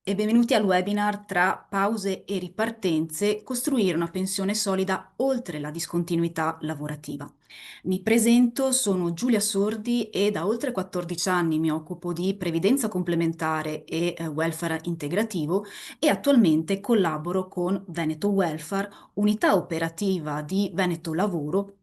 e benvenuti al webinar tra pause e ripartenze, costruire una pensione solida oltre la discontinuità lavorativa. Mi presento, sono Giulia Sordi e da oltre 14 anni mi occupo di previdenza complementare e welfare integrativo e attualmente collaboro con Veneto Welfare, unità operativa di Veneto Lavoro,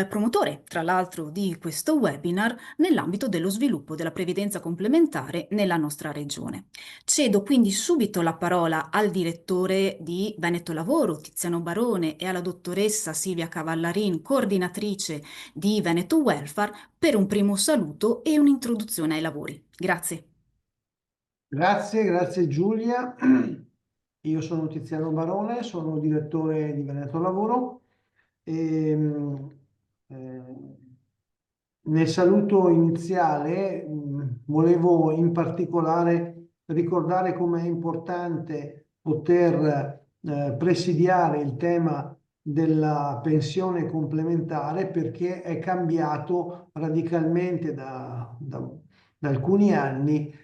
promotore tra l'altro di questo webinar nell'ambito dello sviluppo della previdenza complementare nella nostra regione. Cedo quindi subito la parola al direttore di Veneto Lavoro, Tiziano Barone, e alla dottoressa Silvia Cavallarin, coordinatrice di Veneto Welfare, per un primo saluto e un'introduzione ai lavori. Grazie. Grazie Giulia. Io sono Tiziano Barone, sono direttore di Veneto Lavoro e eh, nel saluto iniziale volevo in particolare ricordare come è importante poter presidiare il tema della pensione complementare, perché è cambiato radicalmente da alcuni anni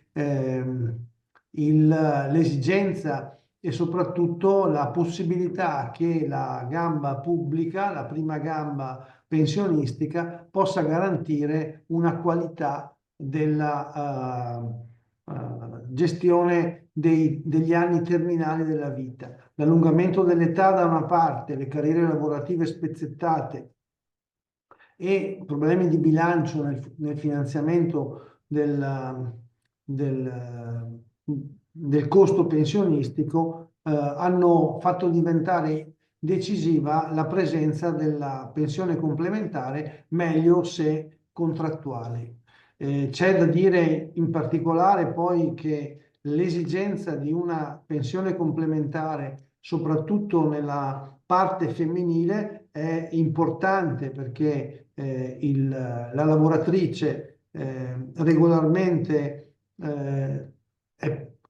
l'esigenza e soprattutto la possibilità che la gamba pubblica, la prima gamba pensionistica, possa garantire una qualità della gestione degli anni terminali della vita. L'allungamento dell'età da una parte, le carriere lavorative spezzettate e problemi di bilancio nel finanziamento del costo pensionistico hanno fatto diventare decisiva la presenza della pensione complementare, meglio se contrattuale. C'è da dire in particolare poi che l'esigenza di una pensione complementare, soprattutto nella parte femminile, è importante, perché la lavoratrice regolarmente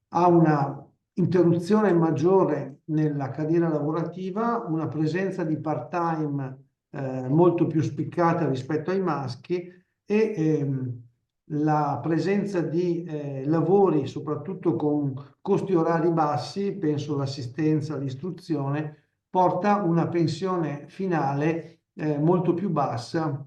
ha una interruzione maggiore nella carriera lavorativa, una presenza di part-time molto più spiccata rispetto ai maschi, e la presenza di lavori soprattutto con costi orari bassi, penso all'assistenza, all'istruzione, porta una pensione finale molto più bassa,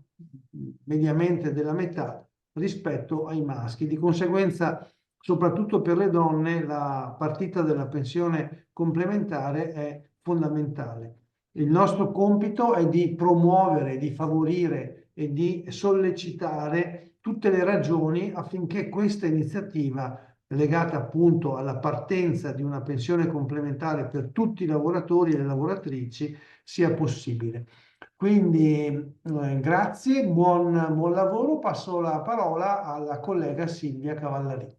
mediamente della metà, rispetto ai maschi. Di conseguenza, soprattutto per le donne, la partita della pensione complementare è fondamentale. Il nostro compito è di promuovere, di favorire e di sollecitare tutte le ragioni affinché questa iniziativa, legata appunto alla partenza di una pensione complementare per tutti i lavoratori e le lavoratrici, sia possibile. Quindi grazie, buon lavoro. Passo la parola alla collega Silvia Cavallari.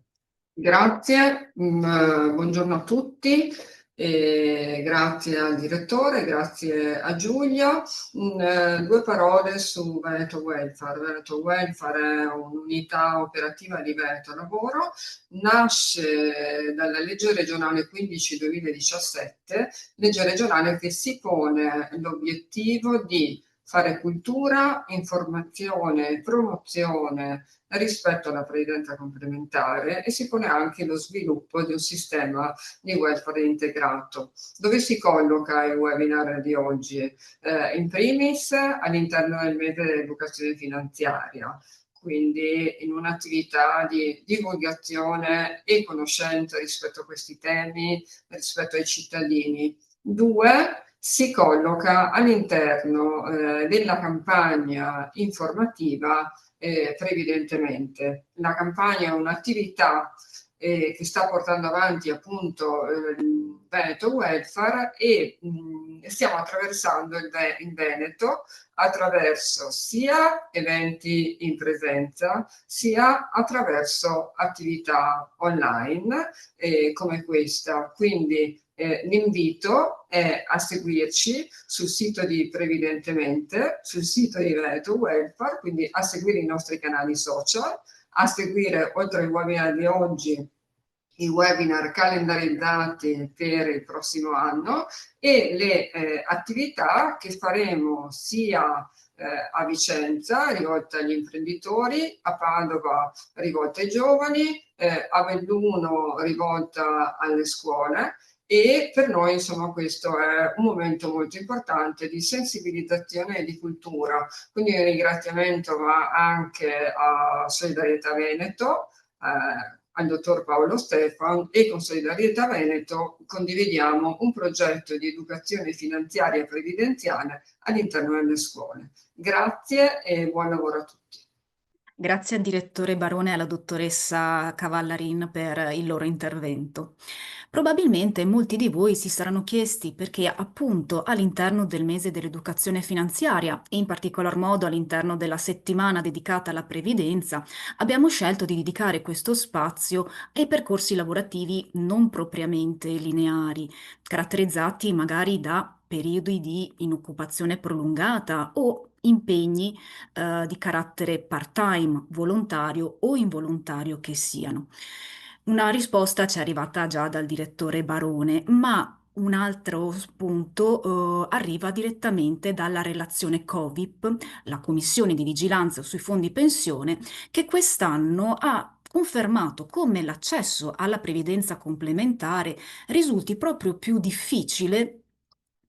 Grazie, buongiorno a tutti, grazie al direttore, grazie a Giulia. Due parole su Veneto Welfare. Veneto Welfare è un'unità operativa di Veneto Lavoro, nasce dalla legge regionale 15/2017, legge regionale che si pone l'obiettivo di fare cultura, informazione e promozione rispetto alla previdenza complementare, e si pone anche lo sviluppo di un sistema di welfare integrato. Dove si colloca il webinar di oggi? In primis all'interno del mese dell'educazione finanziaria, quindi in un'attività di divulgazione e conoscenza rispetto a questi temi, rispetto ai cittadini. Due, si colloca all'interno della campagna informativa previdentemente. La campagna è un'attività che sta portando avanti appunto Veneto Welfare, e stiamo attraversando il Veneto attraverso sia eventi in presenza sia attraverso attività online come questa. Quindi l'invito è a seguirci sul sito di Previdentemente, sul sito di Veneto Welfare, quindi a seguire i nostri canali social, a seguire, oltre al webinar di oggi, i webinar calendarizzati per il prossimo anno e le attività che faremo sia a Vicenza rivolte agli imprenditori, a Padova rivolte ai giovani, a Belluno rivolta alle scuole. E per noi, insomma, questo è un momento molto importante di sensibilizzazione e di cultura. Quindi un ringraziamento va anche a Solidarietà Veneto, al dottor Paolo Stefan, e con Solidarietà Veneto condividiamo un progetto di educazione finanziaria previdenziale all'interno delle scuole. Grazie e buon lavoro a tutti. Grazie al direttore Barone e alla dottoressa Cavallarin per il loro intervento. Probabilmente molti di voi si saranno chiesti perché appunto all'interno del mese dell'educazione finanziaria e in particolar modo all'interno della settimana dedicata alla previdenza abbiamo scelto di dedicare questo spazio ai percorsi lavorativi non propriamente lineari, caratterizzati magari da periodi di inoccupazione prolungata o impegni di carattere part-time, volontario o involontario che siano. Una risposta ci è arrivata già dal direttore Barone, ma un altro spunto arriva direttamente dalla relazione COVIP, la Commissione di Vigilanza sui Fondi Pensione, che quest'anno ha confermato come l'accesso alla previdenza complementare risulti proprio più difficile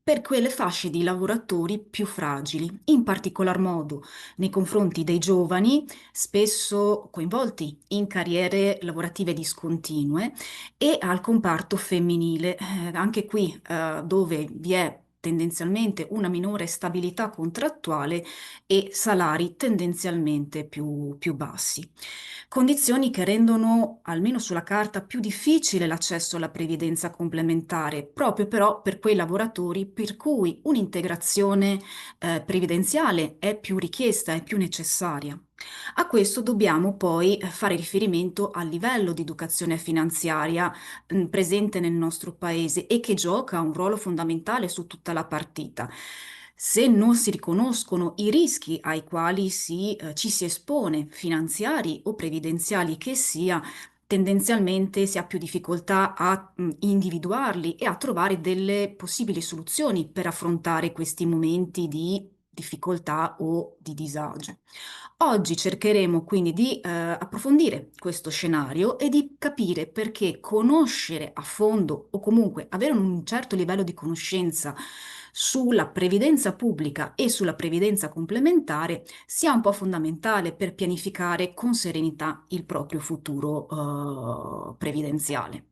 per quelle fasce di lavoratori più fragili, in particolar modo nei confronti dei giovani, spesso coinvolti in carriere lavorative discontinue, e al comparto femminile, anche qui dove vi è tendenzialmente una minore stabilità contrattuale e salari tendenzialmente più bassi. Condizioni che rendono, almeno sulla carta, più difficile l'accesso alla previdenza complementare, proprio però per quei lavoratori per cui un'integrazione previdenziale è più richiesta, è più necessaria. A questo dobbiamo poi fare riferimento al livello di educazione finanziaria presente nel nostro paese e che gioca un ruolo fondamentale su tutta la partita. Se non si riconoscono i rischi ai quali ci si espone, finanziari o previdenziali che sia, tendenzialmente si ha più difficoltà a individuarli e a trovare delle possibili soluzioni per affrontare questi momenti di difficoltà o di disagio. Oggi cercheremo quindi di approfondire questo scenario e di capire perché conoscere a fondo o comunque avere un certo livello di conoscenza sulla previdenza pubblica e sulla previdenza complementare sia un po' fondamentale per pianificare con serenità il proprio futuro previdenziale.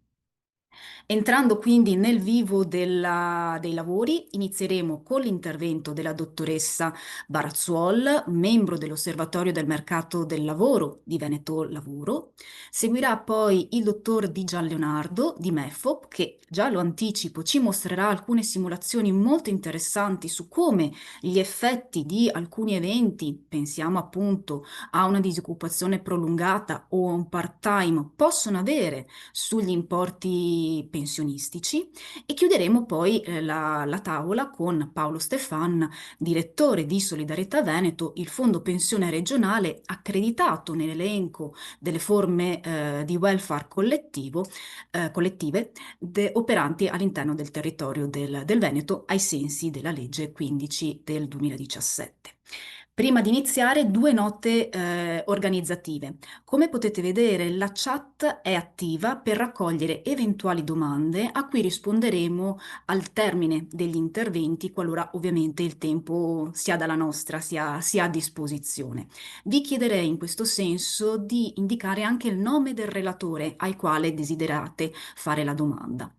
Entrando quindi nel vivo dei lavori, inizieremo con l'intervento della dottoressa Barazzuol, membro dell'Osservatorio del Mercato del Lavoro di Veneto Lavoro. Seguirà poi il dottor Di Gian Leonardo di MEFOP, che già lo anticipo ci mostrerà alcune simulazioni molto interessanti su come gli effetti di alcuni eventi, pensiamo appunto a una disoccupazione prolungata o a un part-time, possono avere sugli importi pensionistici, e chiuderemo poi la tavola con Paolo Stefan, direttore di Solidarietà Veneto, il fondo pensione regionale accreditato nell'elenco delle forme di welfare collettive operanti all'interno del territorio del Veneto ai sensi della legge 15 del 2017. Prima di iniziare, due note organizzative. Come potete vedere, la chat è attiva per raccogliere eventuali domande a cui risponderemo al termine degli interventi, qualora ovviamente il tempo sia dalla nostra, sia a disposizione. Vi chiederei in questo senso di indicare anche il nome del relatore al quale desiderate fare la domanda.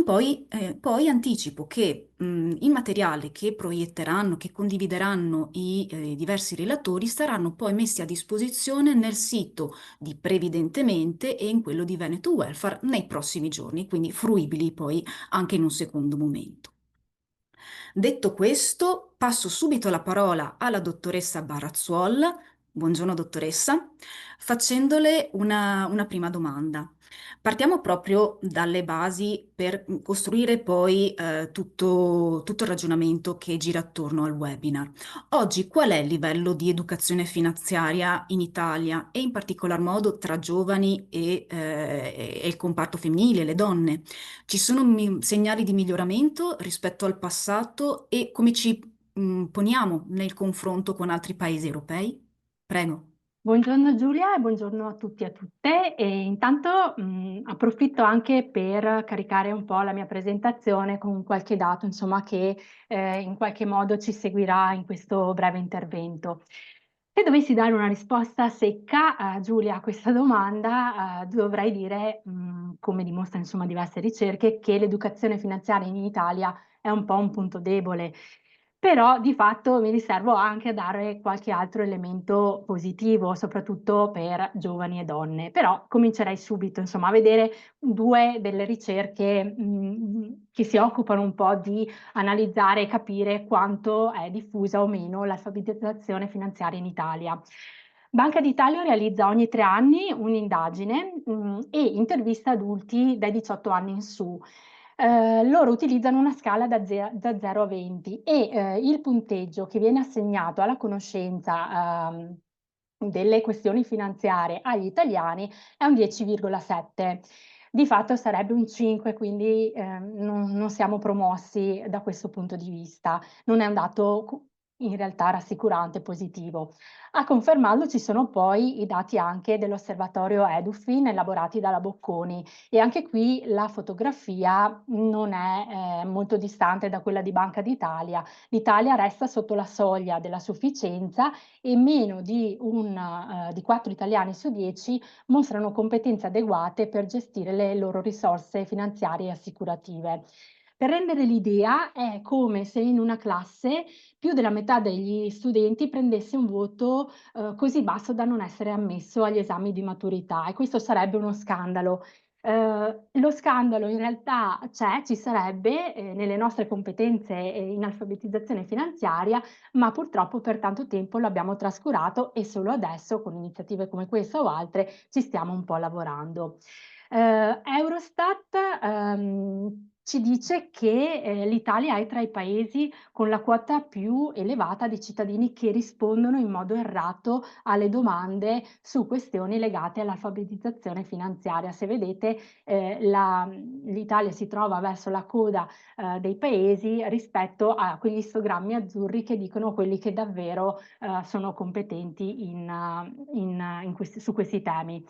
Poi anticipo che il materiale che proietteranno, che condivideranno i diversi relatori saranno poi messi a disposizione nel sito di Previdentemente e in quello di Veneto Welfare nei prossimi giorni, quindi fruibili poi anche in un secondo momento. Detto questo, passo subito la parola alla dottoressa Barazzuol. Buongiorno dottoressa, facendole una prima domanda. Partiamo proprio dalle basi per costruire poi tutto il ragionamento che gira attorno al webinar. Oggi qual è il livello di educazione finanziaria in Italia e in particolar modo tra giovani e il comparto femminile, le donne? Ci sono segnali di miglioramento rispetto al passato e come ci poniamo nel confronto con altri paesi europei? Prego. Buongiorno Giulia e buongiorno a tutti e a tutte, e intanto approfitto anche per caricare un po' la mia presentazione con qualche dato, insomma, che in qualche modo ci seguirà in questo breve intervento. Se dovessi dare una risposta secca, Giulia, a questa domanda, dovrei dire, come dimostrano insomma diverse ricerche, che l'educazione finanziaria in Italia è un po' un punto debole. Però di fatto mi riservo anche a dare qualche altro elemento positivo, soprattutto per giovani e donne. Però comincerei subito, insomma, a vedere due delle ricerche che si occupano un po' di analizzare e capire quanto è diffusa o meno l'alfabetizzazione finanziaria in Italia. Banca d'Italia realizza ogni 3 anni un'indagine e intervista adulti dai 18 anni in su. Loro utilizzano una scala da 0 a 20 e il punteggio che viene assegnato alla conoscenza delle questioni finanziarie agli italiani è un 10,7. Di fatto sarebbe un 5, quindi non siamo promossi da questo punto di vista. Non è un dato in realtà rassicurante, positivo. A confermarlo ci sono poi i dati anche dell'osservatorio Edufin elaborati dalla Bocconi, e anche qui la fotografia non è molto distante da quella di Banca d'Italia. L'Italia resta sotto la soglia della sufficienza e meno di 4 italiani su 10 mostrano competenze adeguate per gestire le loro risorse finanziarie e assicurative. Per rendere l'idea, è come se in una classe più della metà degli studenti prendesse un voto così basso da non essere ammesso agli esami di maturità, e questo sarebbe uno scandalo. Lo scandalo in realtà c'è, ci sarebbe nelle nostre competenze in alfabetizzazione finanziaria, ma purtroppo per tanto tempo l'abbiamo trascurato e solo adesso, con iniziative come questa o altre, ci stiamo un po' lavorando. Eurostat ci dice che l'Italia è tra i paesi con la quota più elevata di cittadini che rispondono in modo errato alle domande su questioni legate all'alfabetizzazione finanziaria. Se vedete, l'Italia si trova verso la coda dei paesi rispetto a quegli istogrammi azzurri che dicono quelli che davvero sono competenti su questi temi.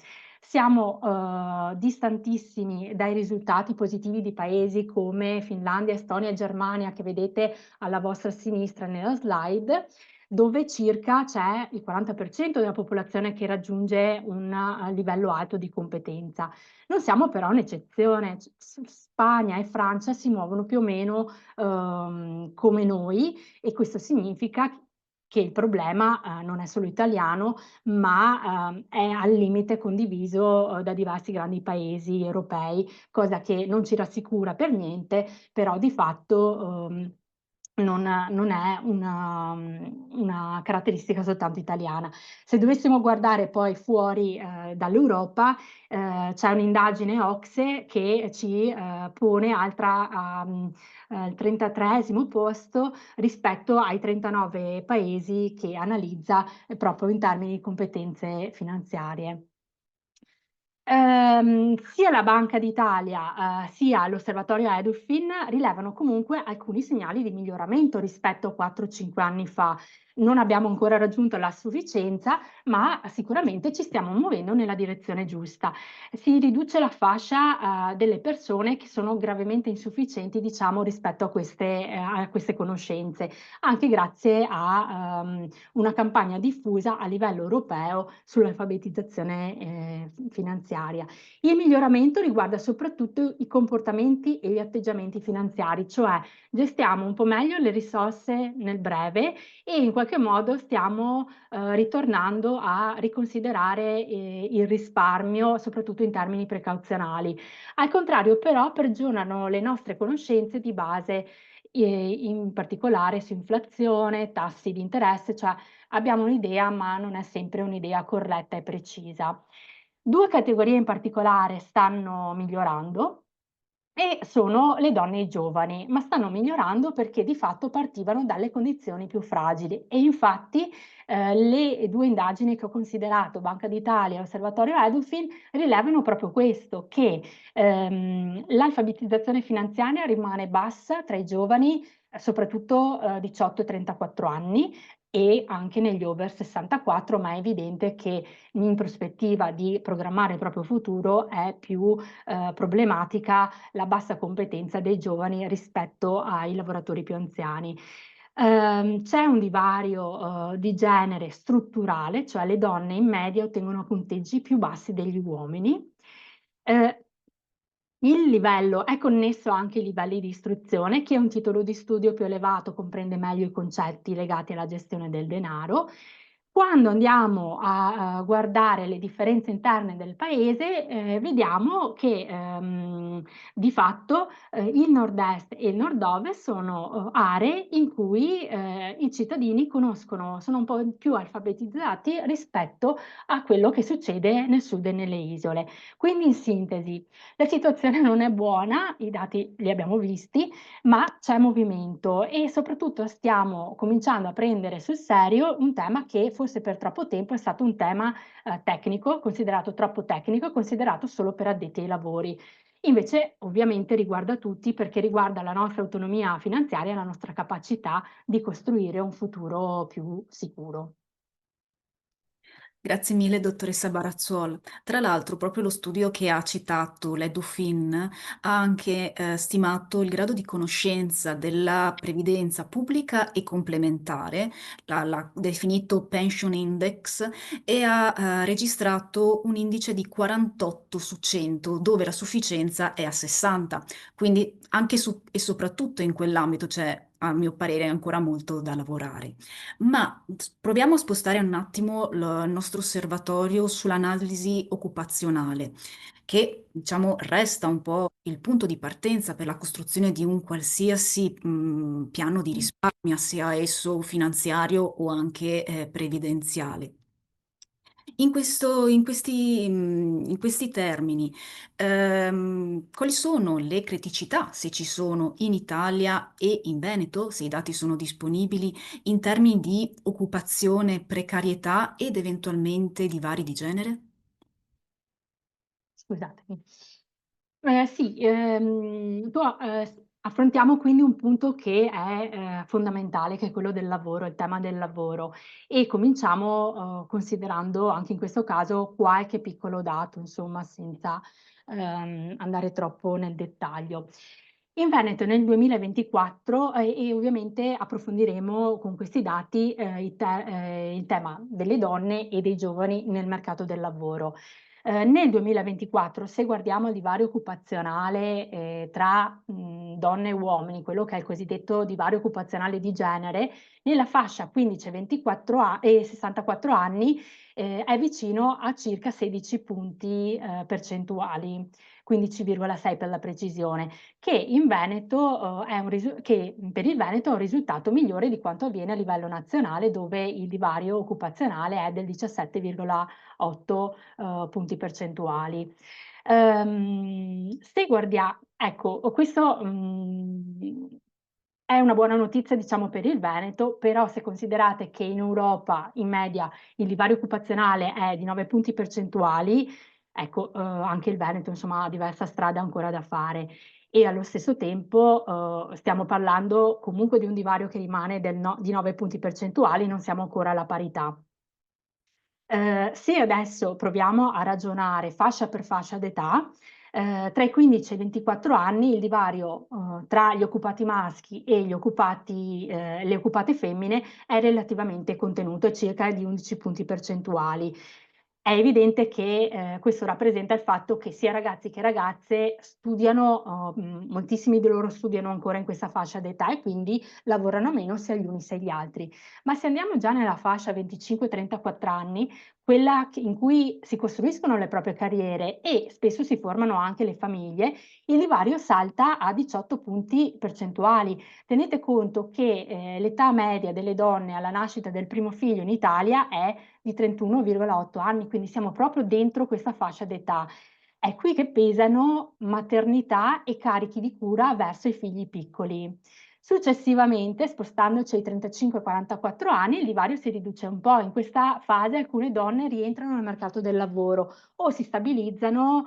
Siamo distantissimi dai risultati positivi di paesi come Finlandia, Estonia e Germania, che vedete alla vostra sinistra nella slide, dove circa c'è il 40% della popolazione che raggiunge un livello alto di competenza. Non siamo però un'eccezione. Spagna e Francia si muovono più o meno come noi, e questo significa che il problema non è solo italiano, ma è al limite condiviso da diversi grandi paesi europei, cosa che non ci rassicura per niente, però di fatto non è una caratteristica soltanto italiana. Se dovessimo guardare poi fuori dall'Europa, c'è un'indagine OCSE che ci pone al 33esimo posto rispetto ai 39 paesi che analizza proprio in termini di competenze finanziarie. Sia la Banca d'Italia, sia l'osservatorio Edufin rilevano comunque alcuni segnali di miglioramento rispetto a 4-5 anni fa. Non abbiamo ancora raggiunto la sufficienza, ma sicuramente ci stiamo muovendo nella direzione giusta. Si riduce la fascia delle persone che sono gravemente insufficienti, diciamo, rispetto a queste conoscenze, anche grazie a una campagna diffusa a livello europeo sull'alfabetizzazione finanziaria. Il miglioramento riguarda soprattutto i comportamenti e gli atteggiamenti finanziari, cioè gestiamo un po' meglio le risorse nel breve e in qualche modo stiamo ritornando a riconsiderare il risparmio, soprattutto in termini precauzionali. Al contrario, però, peggiorano le nostre conoscenze di base, in particolare su inflazione, tassi di interesse, cioè abbiamo un'idea, ma non è sempre un'idea corretta e precisa. Due categorie in particolare stanno migliorando e sono le donne e i giovani, ma stanno migliorando perché di fatto partivano dalle condizioni più fragili, e infatti le due indagini che ho considerato, Banca d'Italia e Osservatorio Edufin, rilevano proprio questo, che l'alfabetizzazione finanziaria rimane bassa tra i giovani, soprattutto 18-34 anni, e anche negli over 64, ma è evidente che in prospettiva di programmare il proprio futuro è più problematica la bassa competenza dei giovani rispetto ai lavoratori più anziani. C'è un divario di genere strutturale, cioè le donne in media ottengono punteggi più bassi degli uomini. Ehm, il livello è connesso anche ai livelli di istruzione. Chi ha un titolo di studio più elevato comprende meglio i concetti legati alla gestione del denaro. Quando andiamo a guardare le differenze interne del paese, vediamo che, di fatto, il nord-est e il nord-ovest sono, aree in cui, i cittadini sono un po' più alfabetizzati rispetto a quello che succede nel sud e nelle isole. Quindi in sintesi, la situazione non è buona, i dati li abbiamo visti, ma c'è movimento e soprattutto stiamo cominciando a prendere sul serio un tema che forse per troppo tempo è stato un tema tecnico, considerato troppo tecnico e considerato solo per addetti ai lavori. Invece ovviamente riguarda tutti perché riguarda la nostra autonomia finanziaria e la nostra capacità di costruire un futuro più sicuro. Grazie mille, dottoressa Barazzuol. Tra l'altro, proprio lo studio che ha citato l'Edufin ha anche stimato il grado di conoscenza della previdenza pubblica e complementare, l'ha definito Pension Index, e ha registrato un indice di 48 su 100, dove la sufficienza è a 60. Quindi anche e soprattutto in quell'ambito c'è, a mio parere, ancora molto da lavorare. Ma proviamo a spostare un attimo il nostro osservatorio sull'analisi occupazionale, che diciamo resta un po' il punto di partenza per la costruzione di un qualsiasi piano di risparmio, sia esso finanziario o anche previdenziale. In questi termini, quali sono le criticità, se ci sono, in Italia e in Veneto, se i dati sono disponibili, in termini di occupazione, precarietà ed eventualmente divari di genere? Scusatemi. Sì, affrontiamo quindi un punto che è, fondamentale, che è quello del lavoro, il tema del lavoro e cominciamo, considerando anche in questo caso qualche piccolo dato, insomma, senza, andare troppo nel dettaglio. In Veneto nel 2024, e ovviamente approfondiremo con questi dati, il tema delle donne e dei giovani nel mercato del lavoro. Nel 2024, se guardiamo il divario occupazionale, tra, donne e uomini, quello che è il cosiddetto divario occupazionale di genere, nella fascia 15 e 64 anni, è vicino a circa 16 punti, percentuali, 15,6 per la precisione, che in Veneto, che per il Veneto è un risultato migliore di quanto avviene a livello nazionale, dove il divario occupazionale è del 17,8 punti percentuali. Se guardia ecco, questo, è una buona notizia diciamo per il Veneto, però se considerate che in Europa in media il divario occupazionale è di 9 punti percentuali, ecco, anche il Veneto insomma ha diversa strada ancora da fare e allo stesso tempo, stiamo parlando comunque di un divario che rimane di 9 punti percentuali, non siamo ancora alla parità. Se adesso proviamo a ragionare fascia per fascia d'età, tra i 15 e i 24 anni il divario, tra gli occupati maschi e le occupate femmine è relativamente contenuto, è circa di 11 punti percentuali. È evidente che, questo rappresenta il fatto che sia ragazzi che ragazze studiano, moltissimi di loro studiano ancora in questa fascia d'età e quindi lavorano meno sia gli uni sia gli altri. Ma se andiamo già nella fascia 25-34 anni, quella in cui si costruiscono le proprie carriere e spesso si formano anche le famiglie, il divario salta a 18 punti percentuali. Tenete conto che l'età media delle donne alla nascita del primo figlio in Italia è di 31,8 anni, quindi siamo proprio dentro questa fascia d'età. È qui che pesano maternità e carichi di cura verso i figli piccoli. Successivamente, spostandoci ai 35-44 anni, il divario si riduce un po'. In questa fase alcune donne rientrano nel mercato del lavoro o si stabilizzano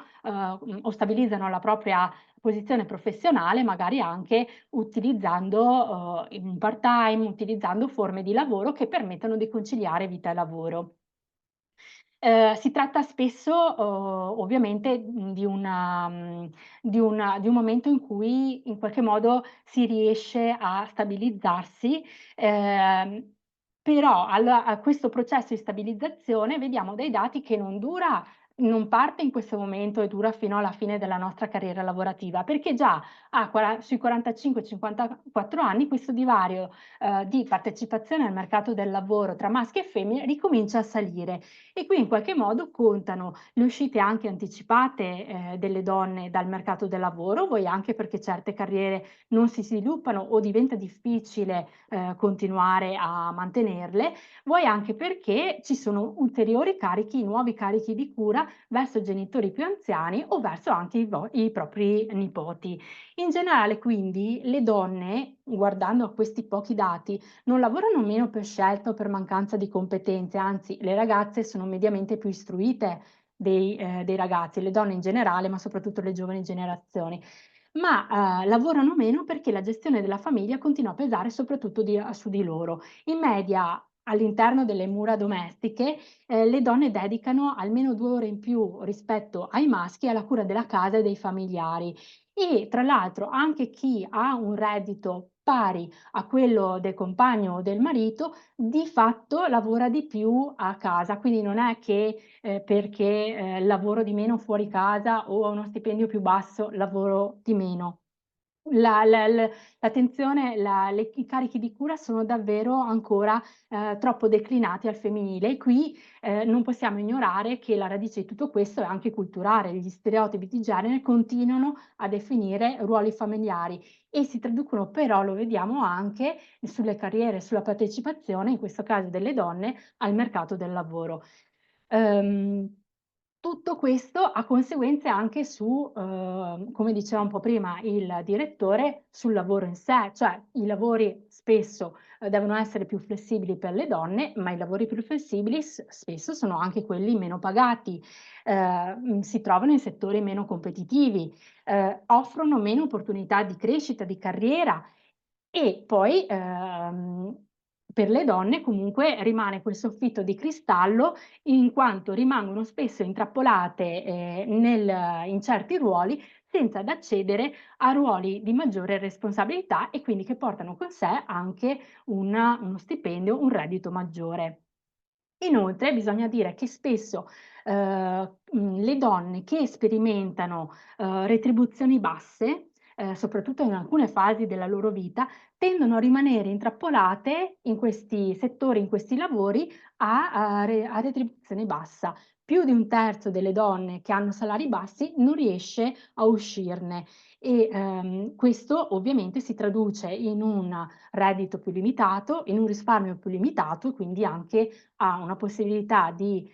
o stabilizzano la propria posizione professionale, magari anche utilizzando un part-time, utilizzando forme di lavoro che permettono di conciliare vita e lavoro. Si tratta spesso, ovviamente, di un momento in cui in qualche modo si riesce a stabilizzarsi, ehm, però a questo processo di stabilizzazione vediamo dai dati che non parte in questo momento e dura fino alla fine della nostra carriera lavorativa, perché già sui 45-54 anni questo divario, di partecipazione al mercato del lavoro tra maschi e femmine ricomincia a salire. E qui in qualche modo contano le uscite anche anticipate, delle donne dal mercato del lavoro, vuoi anche perché certe carriere non si sviluppano o diventa difficile, continuare a mantenerle, vuoi anche perché ci sono ulteriori carichi, nuovi carichi di cura verso genitori più anziani o verso anche i propri nipoti. In generale quindi le donne, guardando a questi pochi dati, non lavorano meno per scelta o per mancanza di competenze, anzi le ragazze sono mediamente più istruite dei ragazzi, le donne in generale, ma soprattutto le giovani generazioni. Ma lavorano meno perché la gestione della famiglia continua a pesare soprattutto su di loro. In media, all'interno delle mura domestiche, le donne dedicano almeno 2 ore in più rispetto ai maschi alla cura della casa e dei familiari. E tra l'altro anche chi ha un reddito pari a quello del compagno o del marito, di fatto lavora di più a casa. Quindi non è che, perché, lavoro di meno fuori casa o ho uno stipendio più basso, lavoro di meno. L'attenzione, i carichi di cura sono davvero ancora, troppo declinati al femminile e qui, non possiamo ignorare che la radice di tutto questo è anche culturale. Gli stereotipi di genere continuano a definire ruoli familiari e si traducono però, lo vediamo anche, sulle carriere, sulla partecipazione, in questo caso delle donne, al mercato del lavoro. Ehm, Tutto questo ha conseguenze anche su, come diceva un po' prima il direttore, sul lavoro in sé, cioè i lavori spesso, devono essere più flessibili per le donne, ma i lavori più flessibili spesso sono anche quelli meno pagati, si trovano in settori meno competitivi, offrono meno opportunità di crescita, di carriera e poi, per le donne comunque rimane quel soffitto di cristallo in quanto rimangono spesso intrappolate, in certi ruoli senza ad accedere a ruoli di maggiore responsabilità e quindi che portano con sé anche uno stipendio, un reddito maggiore. Inoltre bisogna dire che spesso, le donne che sperimentano, retribuzioni basse, soprattutto in alcune fasi della loro vita, tendono a rimanere intrappolate in questi settori, in questi lavori a retribuzione bassa. Più di 1/3 delle donne che hanno salari bassi non riesce a uscirne e, questo ovviamente si traduce in un reddito più limitato, in un risparmio più limitato e quindi anche a una possibilità di,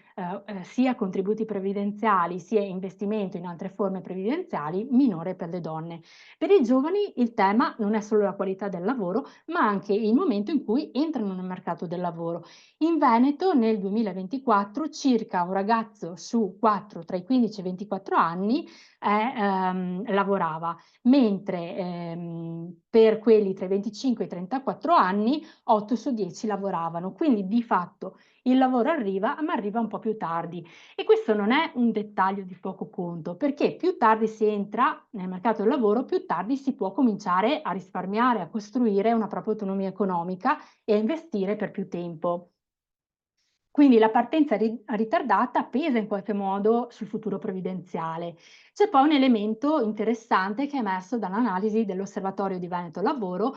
sia contributi previdenziali, sia investimento in altre forme previdenziali minore per le donne. Per i giovani il tema non è solo la qualità del lavoro, ma anche il momento in cui entrano nel mercato del lavoro. In Veneto nel 2024 circa un ragazzo su 4 tra i 15 e i 24 anni lavorava, mentre, per quelli tra i 25 e i 34 anni 8 su 10 lavoravano. Quindi di fatto il lavoro arriva, ma arriva un po' più tardi. E questo non è un dettaglio di poco conto, perché più tardi si entra nel mercato del lavoro, più tardi si può cominciare a risparmiare, a costruire una propria autonomia economica e a investire per più tempo. Quindi la partenza ritardata pesa in qualche modo sul futuro previdenziale. C'è poi un elemento interessante che è emerso dall'analisi dell'Osservatorio di Veneto Lavoro,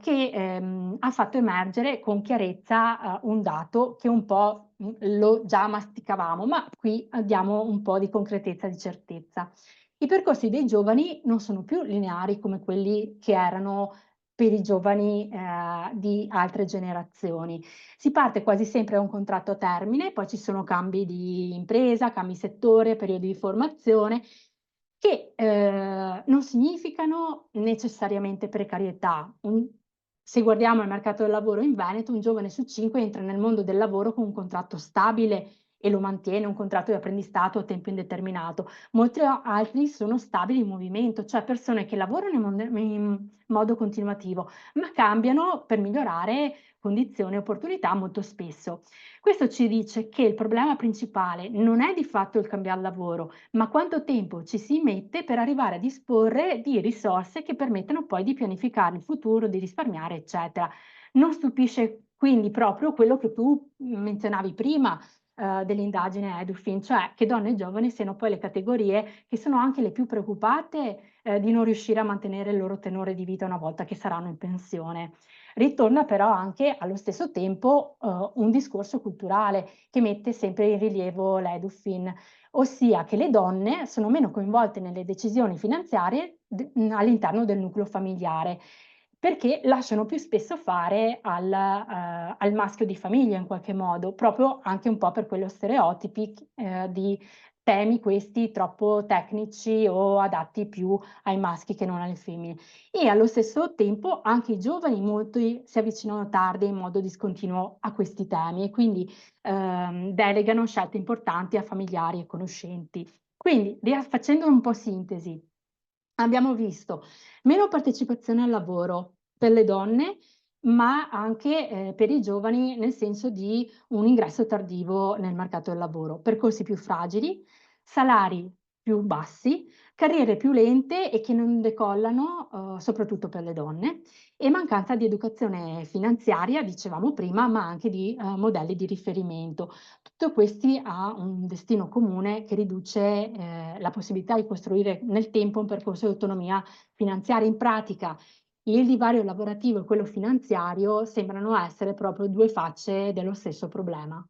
che ha fatto emergere con chiarezza un dato che un po' lo già masticavamo, ma qui diamo un po' di concretezza e di certezza. I percorsi dei giovani non sono più lineari come quelli che erano per i giovani di altre generazioni. Si parte quasi sempre da un contratto a termine, poi ci sono cambi di impresa, cambi settore, periodi di formazione che non significano necessariamente precarietà. Se guardiamo il mercato del lavoro in Veneto, un giovane su 5 entra nel mondo del lavoro con un contratto stabile e lo mantiene, un contratto di apprendistato a tempo indeterminato. Molti altri sono stabili in movimento, cioè persone che lavorano in modo continuativo, ma cambiano per migliorare condizioni e opportunità molto spesso. Questo ci dice che il problema principale non è di fatto il cambiare lavoro, ma quanto tempo ci si mette per arrivare a disporre di risorse che permettano poi di pianificare il futuro, di risparmiare, eccetera. Non stupisce quindi proprio quello che tu menzionavi prima, dell'indagine Edufin, cioè che donne e giovani siano poi le categorie che sono anche le più preoccupate, di non riuscire a mantenere il loro tenore di vita una volta che saranno in pensione. Ritorna però anche allo stesso tempo, un discorso culturale che mette sempre in rilievo l'Edufin, ossia che le donne sono meno coinvolte nelle decisioni finanziarie all'interno del nucleo familiare, perché lasciano più spesso fare al maschio di famiglia in qualche modo, proprio anche un po' per quello stereotipi di temi questi troppo tecnici o adatti più ai maschi che non alle femmine. E allo stesso tempo anche i giovani, molti si avvicinano tardi e in modo discontinuo a questi temi e quindi delegano scelte importanti a familiari e conoscenti. Quindi, facendo un po' sintesi, abbiamo visto meno partecipazione al lavoro per le donne, ma anche per i giovani nel senso di un ingresso tardivo nel mercato del lavoro, percorsi più fragili, salari più bassi, carriere più lente e che non decollano, soprattutto per le donne, e mancanza di educazione finanziaria, dicevamo prima, ma anche di modelli di riferimento. Tutto questi ha un destino comune che riduce la possibilità di costruire nel tempo un percorso di autonomia finanziaria. In pratica, il divario lavorativo e quello finanziario sembrano essere proprio due facce dello stesso problema.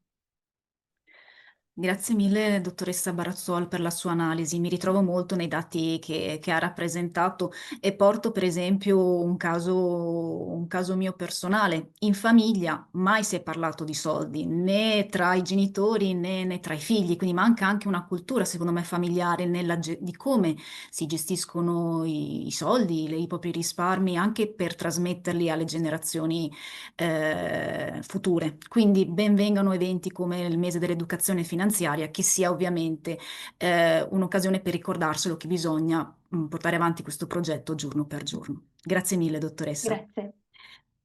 Grazie mille, dottoressa Barazzol, per la sua analisi. Mi ritrovo molto nei dati che ha rappresentato e porto per esempio un caso mio personale. In famiglia mai si è parlato di soldi, né tra i genitori né tra i figli, quindi manca anche una cultura, secondo me, familiare di come si gestiscono i soldi, i propri risparmi, anche per trasmetterli alle generazioni future. Quindi ben vengano eventi come il mese dell'educazione finanziaria, che sia ovviamente un'occasione per ricordarselo che bisogna portare avanti questo progetto giorno per giorno. Grazie mille, dottoressa. Grazie.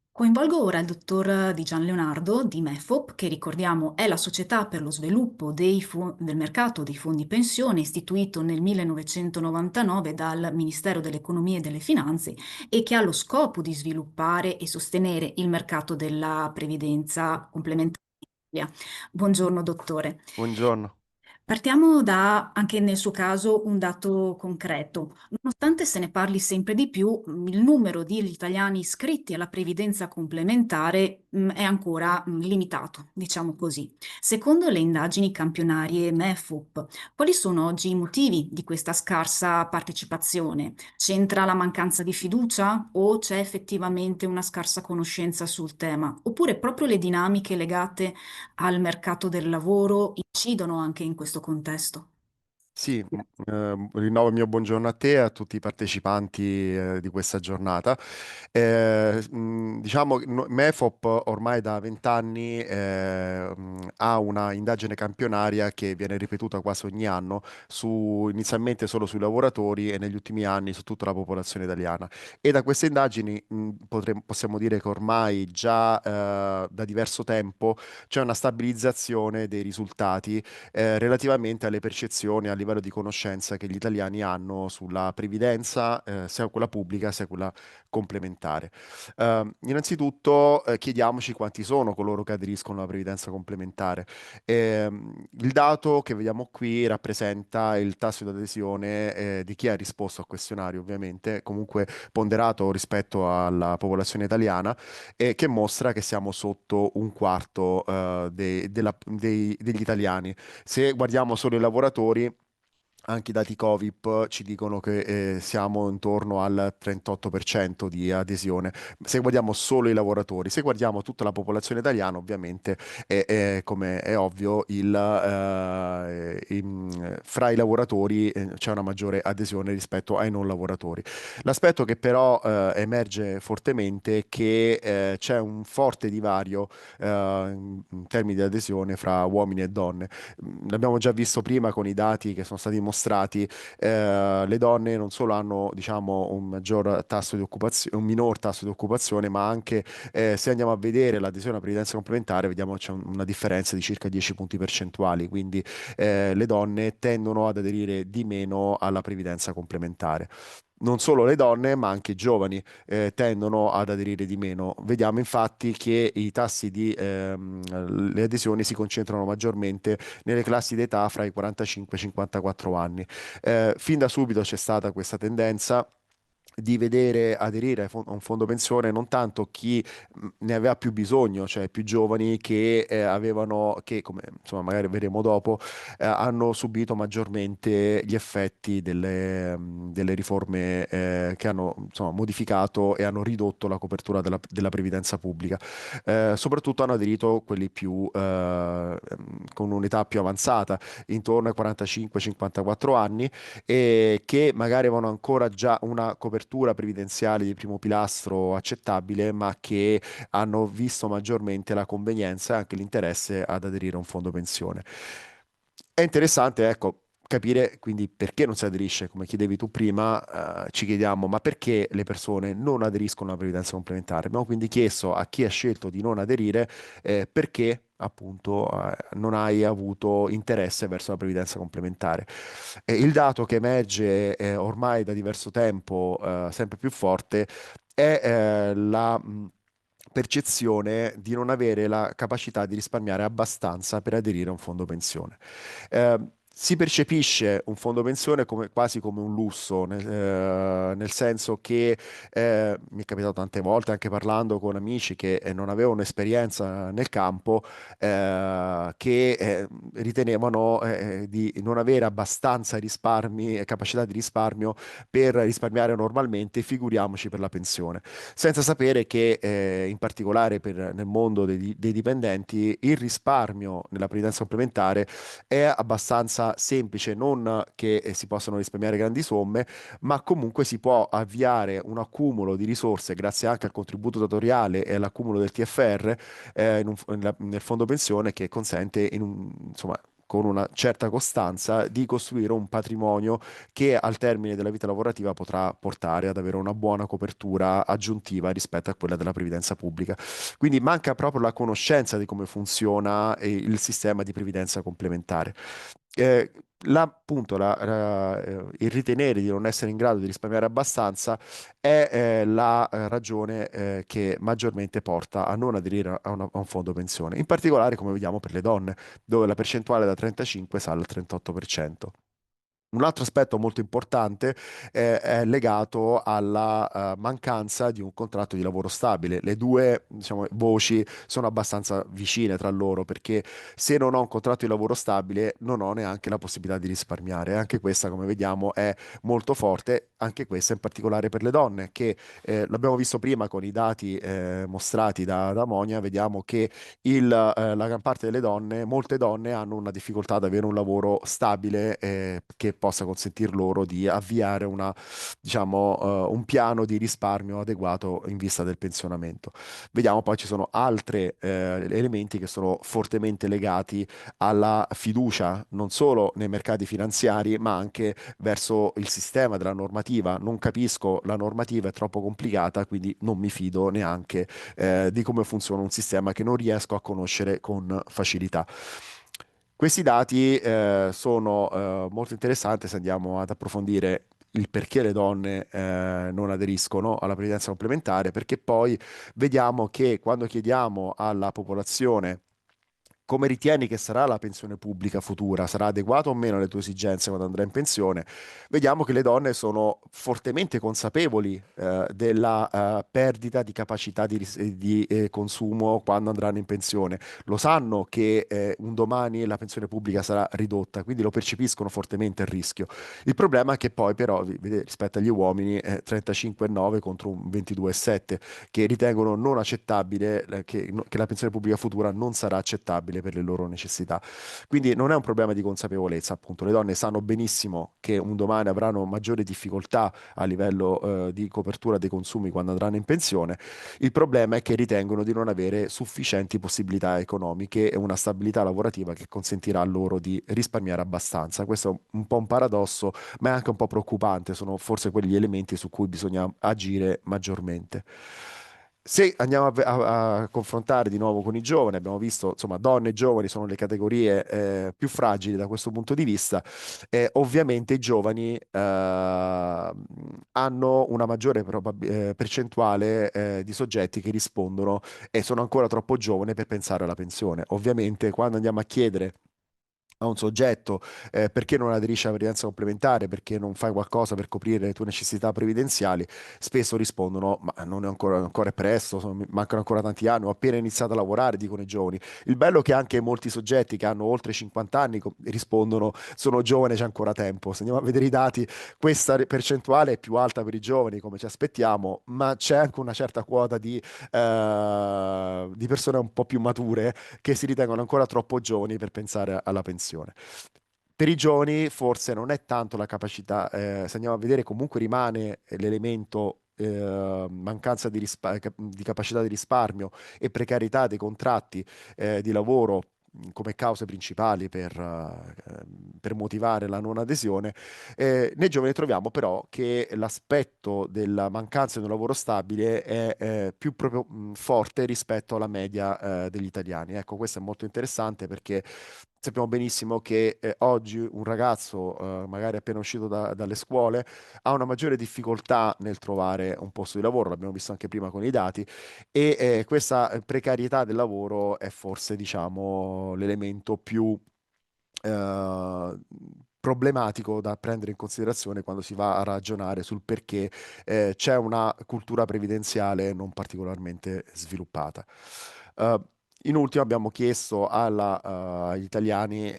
Coinvolgo ora il dottor Di Gian Leonardo di MEFOP, che ricordiamo è la società per lo sviluppo del mercato dei fondi pensione, istituito nel 1999 dal Ministero dell'Economia e delle Finanze e che ha lo scopo di sviluppare e sostenere il mercato della previdenza complementare. Buongiorno, dottore. Buongiorno. Partiamo da, anche nel suo caso, un dato concreto. Nonostante se ne parli sempre di più, il numero di italiani iscritti alla previdenza complementare, è ancora limitato, diciamo così. Secondo le indagini campionarie MEFUP, quali sono oggi i motivi di questa scarsa partecipazione? C'entra la mancanza di fiducia o c'è effettivamente una scarsa conoscenza sul tema? Oppure proprio le dinamiche legate al mercato del lavoro incidono anche in questo contesto? Sì, rinnovo il mio buongiorno a te e a tutti i partecipanti di questa giornata. Diciamo che MEFOP ormai da 20 anni ha una indagine campionaria che viene ripetuta quasi ogni anno, inizialmente solo sui lavoratori e negli ultimi anni su tutta la popolazione italiana. E da queste indagini possiamo dire che ormai già da diverso tempo c'è una stabilizzazione dei risultati relativamente alle percezioni a livello di conoscenza che gli italiani hanno sulla previdenza, sia quella pubblica sia quella complementare. Innanzitutto chiediamoci quanti sono coloro che aderiscono alla previdenza complementare. Il dato che vediamo qui rappresenta il tasso di adesione di chi ha risposto al questionario, ovviamente, comunque ponderato rispetto alla popolazione italiana, e che mostra che siamo sotto un quarto degli italiani. Se guardiamo solo i lavoratori, anche i dati Covip ci dicono che siamo intorno al 38% di adesione. Se guardiamo solo i lavoratori, se guardiamo tutta la popolazione italiana, ovviamente come è ovvio, fra i lavoratori c'è una maggiore adesione rispetto ai non lavoratori. L'aspetto che però emerge fortemente è che c'è un forte divario in termini di adesione fra uomini e donne. L'abbiamo già visto prima con i dati che sono stati mostrati, le donne non solo hanno, diciamo, un maggior tasso di occupazione, un minor tasso di occupazione, ma anche se andiamo a vedere l'adesione alla previdenza complementare, vediamo che c'è una differenza di circa 10 punti percentuali, quindi le donne tendono ad aderire di meno alla previdenza complementare. Non solo le donne, ma anche i giovani tendono ad aderire di meno. Vediamo infatti che i tassi di le adesioni si concentrano maggiormente nelle classi d'età fra i 45 e i 54 anni. Fin da subito c'è stata questa tendenza di vedere aderire a un fondo pensione non tanto chi ne aveva più bisogno, cioè più giovani che avevano, che come insomma magari vedremo dopo, hanno subito maggiormente gli effetti delle riforme che hanno insomma modificato e hanno ridotto la copertura della previdenza pubblica. Soprattutto hanno aderito quelli più con un'età più avanzata, intorno ai 45-54 anni, e che magari avevano ancora già una copertura previdenziale di primo pilastro accettabile, ma che hanno visto maggiormente la convenienza e anche l'interesse ad aderire a un fondo pensione. È interessante, ecco, capire quindi perché non si aderisce, come chiedevi tu prima, ci chiediamo ma perché le persone non aderiscono alla previdenza complementare. Abbiamo quindi chiesto a chi ha scelto di non aderire perché appunto non hai avuto interesse verso la previdenza complementare. Il dato che emerge ormai da diverso tempo, sempre più forte, è la percezione di non avere la capacità di risparmiare abbastanza per aderire a un fondo pensione. Si percepisce un fondo pensione quasi come un lusso, nel senso che mi è capitato tante volte, anche parlando con amici che non avevano esperienza nel campo, che ritenevano di non avere abbastanza risparmi e capacità di risparmio per risparmiare normalmente, figuriamoci per la pensione, senza sapere che in particolare nel mondo dei dipendenti il risparmio nella previdenza complementare è abbastanza semplice, non che si possano risparmiare grandi somme, ma comunque si può avviare un accumulo di risorse grazie anche al contributo datoriale e all'accumulo del TFR nel fondo pensione, che consente insomma, con una certa costanza di costruire un patrimonio che al termine della vita lavorativa potrà portare ad avere una buona copertura aggiuntiva rispetto a quella della previdenza pubblica. Quindi manca proprio la conoscenza di come funziona il sistema di previdenza complementare. Eh, appunto, il ritenere di non essere in grado di risparmiare abbastanza è la ragione che maggiormente porta a non aderire a un fondo pensione, in particolare come vediamo per le donne, dove la percentuale da 35 sale al 38%. Un altro aspetto molto importante è legato alla mancanza di un contratto di lavoro stabile. Le due, diciamo, voci sono abbastanza vicine tra loro, perché se non ho un contratto di lavoro stabile non ho neanche la possibilità di risparmiare. Anche questa, come vediamo, è molto forte, anche questa in particolare per le donne, che l'abbiamo visto prima con i dati mostrati da Monia. Vediamo che la gran parte delle donne, molte donne hanno una difficoltà ad avere un lavoro stabile che possa consentir loro di avviare diciamo, un piano di risparmio adeguato in vista del pensionamento. Vediamo poi ci sono altri elementi che sono fortemente legati alla fiducia, non solo nei mercati finanziari, ma anche verso il sistema della normativa. Non capisco la normativa, è troppo complicata, quindi non mi fido neanche di come funziona un sistema che non riesco a conoscere con facilità. Questi dati sono molto interessanti se andiamo ad approfondire il perché le donne non aderiscono alla previdenza complementare, perché poi vediamo che quando chiediamo alla popolazione come ritieni che sarà la pensione pubblica futura? Sarà adeguata o meno alle tue esigenze quando andrai in pensione? Vediamo che le donne sono fortemente consapevoli della perdita di capacità di consumo quando andranno in pensione. Lo sanno che un domani la pensione pubblica sarà ridotta, quindi lo percepiscono fortemente il rischio. Il problema è che poi però, rispetto agli uomini, 35,9 contro un 22,7, che ritengono non accettabile, che la pensione pubblica futura non sarà accettabile per le loro necessità. Quindi non è un problema di consapevolezza, appunto. Le donne sanno benissimo che un domani avranno maggiore difficoltà a livello di copertura dei consumi quando andranno in pensione. Il problema è che ritengono di non avere sufficienti possibilità economiche e una stabilità lavorativa che consentirà loro di risparmiare abbastanza. Questo è un po' un paradosso, ma è anche un po' preoccupante. Sono forse quegli elementi su cui bisogna agire maggiormente. Se andiamo a confrontare di nuovo con i giovani, abbiamo visto, insomma, donne e giovani sono le categorie più fragili da questo punto di vista. Ovviamente i giovani hanno una maggiore percentuale di soggetti che rispondono e sono ancora troppo giovani per pensare alla pensione. Ovviamente, quando andiamo a chiedere a un soggetto perché non aderisci alla previdenza complementare, perché non fai qualcosa per coprire le tue necessità previdenziali, spesso rispondono: ma non è ancora è presto, mancano ancora tanti anni, ho appena iniziato a lavorare, dicono i giovani. Il bello è che anche molti soggetti che hanno oltre 50 anni rispondono: sono giovane, c'è ancora tempo. Se andiamo a vedere i dati, questa percentuale è più alta per i giovani, come ci aspettiamo, ma c'è anche una certa quota di persone un po' più mature che si ritengono ancora troppo giovani per pensare alla pensione. Per i giovani forse non è tanto la capacità, se andiamo a vedere comunque rimane l'elemento mancanza di capacità di risparmio e precarietà dei contratti di lavoro come cause principali per motivare la non adesione. Nei giovani troviamo però che l'aspetto della mancanza di un lavoro stabile è più proprio forte rispetto alla media degli italiani. Ecco, questo è molto interessante perché sappiamo benissimo che oggi un ragazzo, magari appena uscito dalle scuole, ha una maggiore difficoltà nel trovare un posto di lavoro, l'abbiamo visto anche prima con i dati, e questa precarietà del lavoro è forse, diciamo, l'elemento più eh, problematico da prendere in considerazione quando si va a ragionare sul perché c'è una cultura previdenziale non particolarmente sviluppata. Eh, In ultimo abbiamo chiesto agli italiani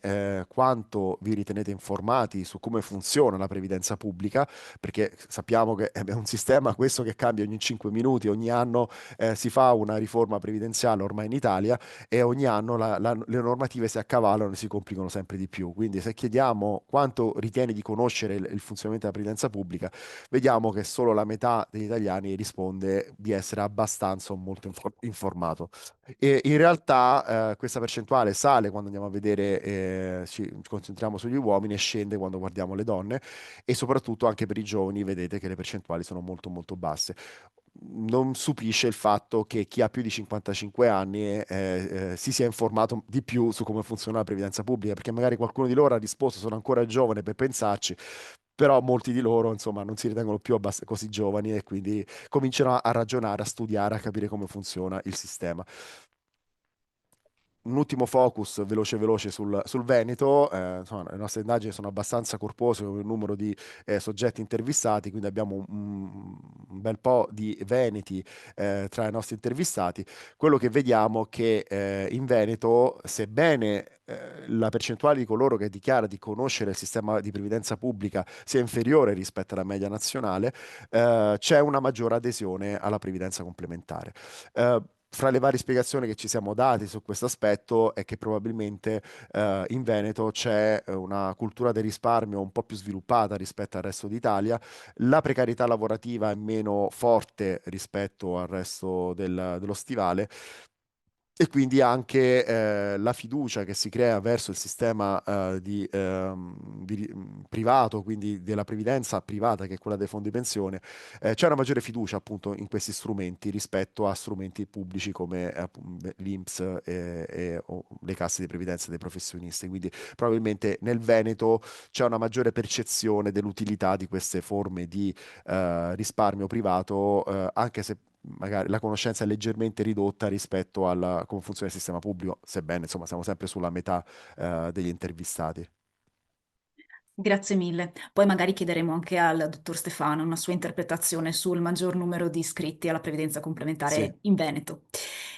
quanto vi ritenete informati su come funziona la previdenza pubblica, perché sappiamo che è un sistema questo che cambia ogni 5 minuti, ogni anno si fa una riforma previdenziale ormai in Italia e ogni anno le normative si accavallano e si complicano sempre di più. Quindi se chiediamo quanto ritieni di conoscere il funzionamento della previdenza pubblica, vediamo che solo la metà degli italiani risponde di essere abbastanza o molto informato. E in realtà questa percentuale sale quando andiamo a vedere, ci concentriamo sugli uomini e scende quando guardiamo le donne e soprattutto anche per i giovani vedete che le percentuali sono molto molto basse. Non stupisce il fatto che chi ha più di 55 anni si sia informato di più su come funziona la previdenza pubblica, perché magari qualcuno di loro ha risposto sono ancora giovane per pensarci, però molti di loro, insomma, non si ritengono più così giovani e quindi cominciano a ragionare, a studiare, a capire come funziona il sistema. Un ultimo focus veloce veloce sul Veneto, insomma, le nostre indagini sono abbastanza corpose con il numero di soggetti intervistati, quindi abbiamo un bel po' di veneti tra i nostri intervistati. Quello che vediamo è che in Veneto, sebbene la percentuale di coloro che dichiara di conoscere il sistema di previdenza pubblica sia inferiore rispetto alla media nazionale, c'è una maggiore adesione alla previdenza complementare. Fra le varie spiegazioni che ci siamo dati su questo aspetto è che probabilmente in Veneto c'è una cultura del risparmio un po' più sviluppata rispetto al resto d'Italia, la precarietà lavorativa è meno forte rispetto al resto dello stivale e quindi anche la fiducia che si crea verso il sistema privato, quindi della previdenza privata, che è quella dei fondi pensione, c'è una maggiore fiducia appunto in questi strumenti rispetto a strumenti pubblici come l'INPS o le casse di previdenza dei professionisti. Quindi probabilmente nel Veneto c'è una maggiore percezione dell'utilità di queste forme di risparmio privato, anche se magari la conoscenza è leggermente ridotta rispetto a come funziona il sistema pubblico, sebbene insomma siamo sempre sulla metà degli intervistati. Grazie mille. Poi magari chiederemo anche al dottor Stefano una sua interpretazione sul maggior numero di iscritti alla previdenza Sì. complementare in Veneto.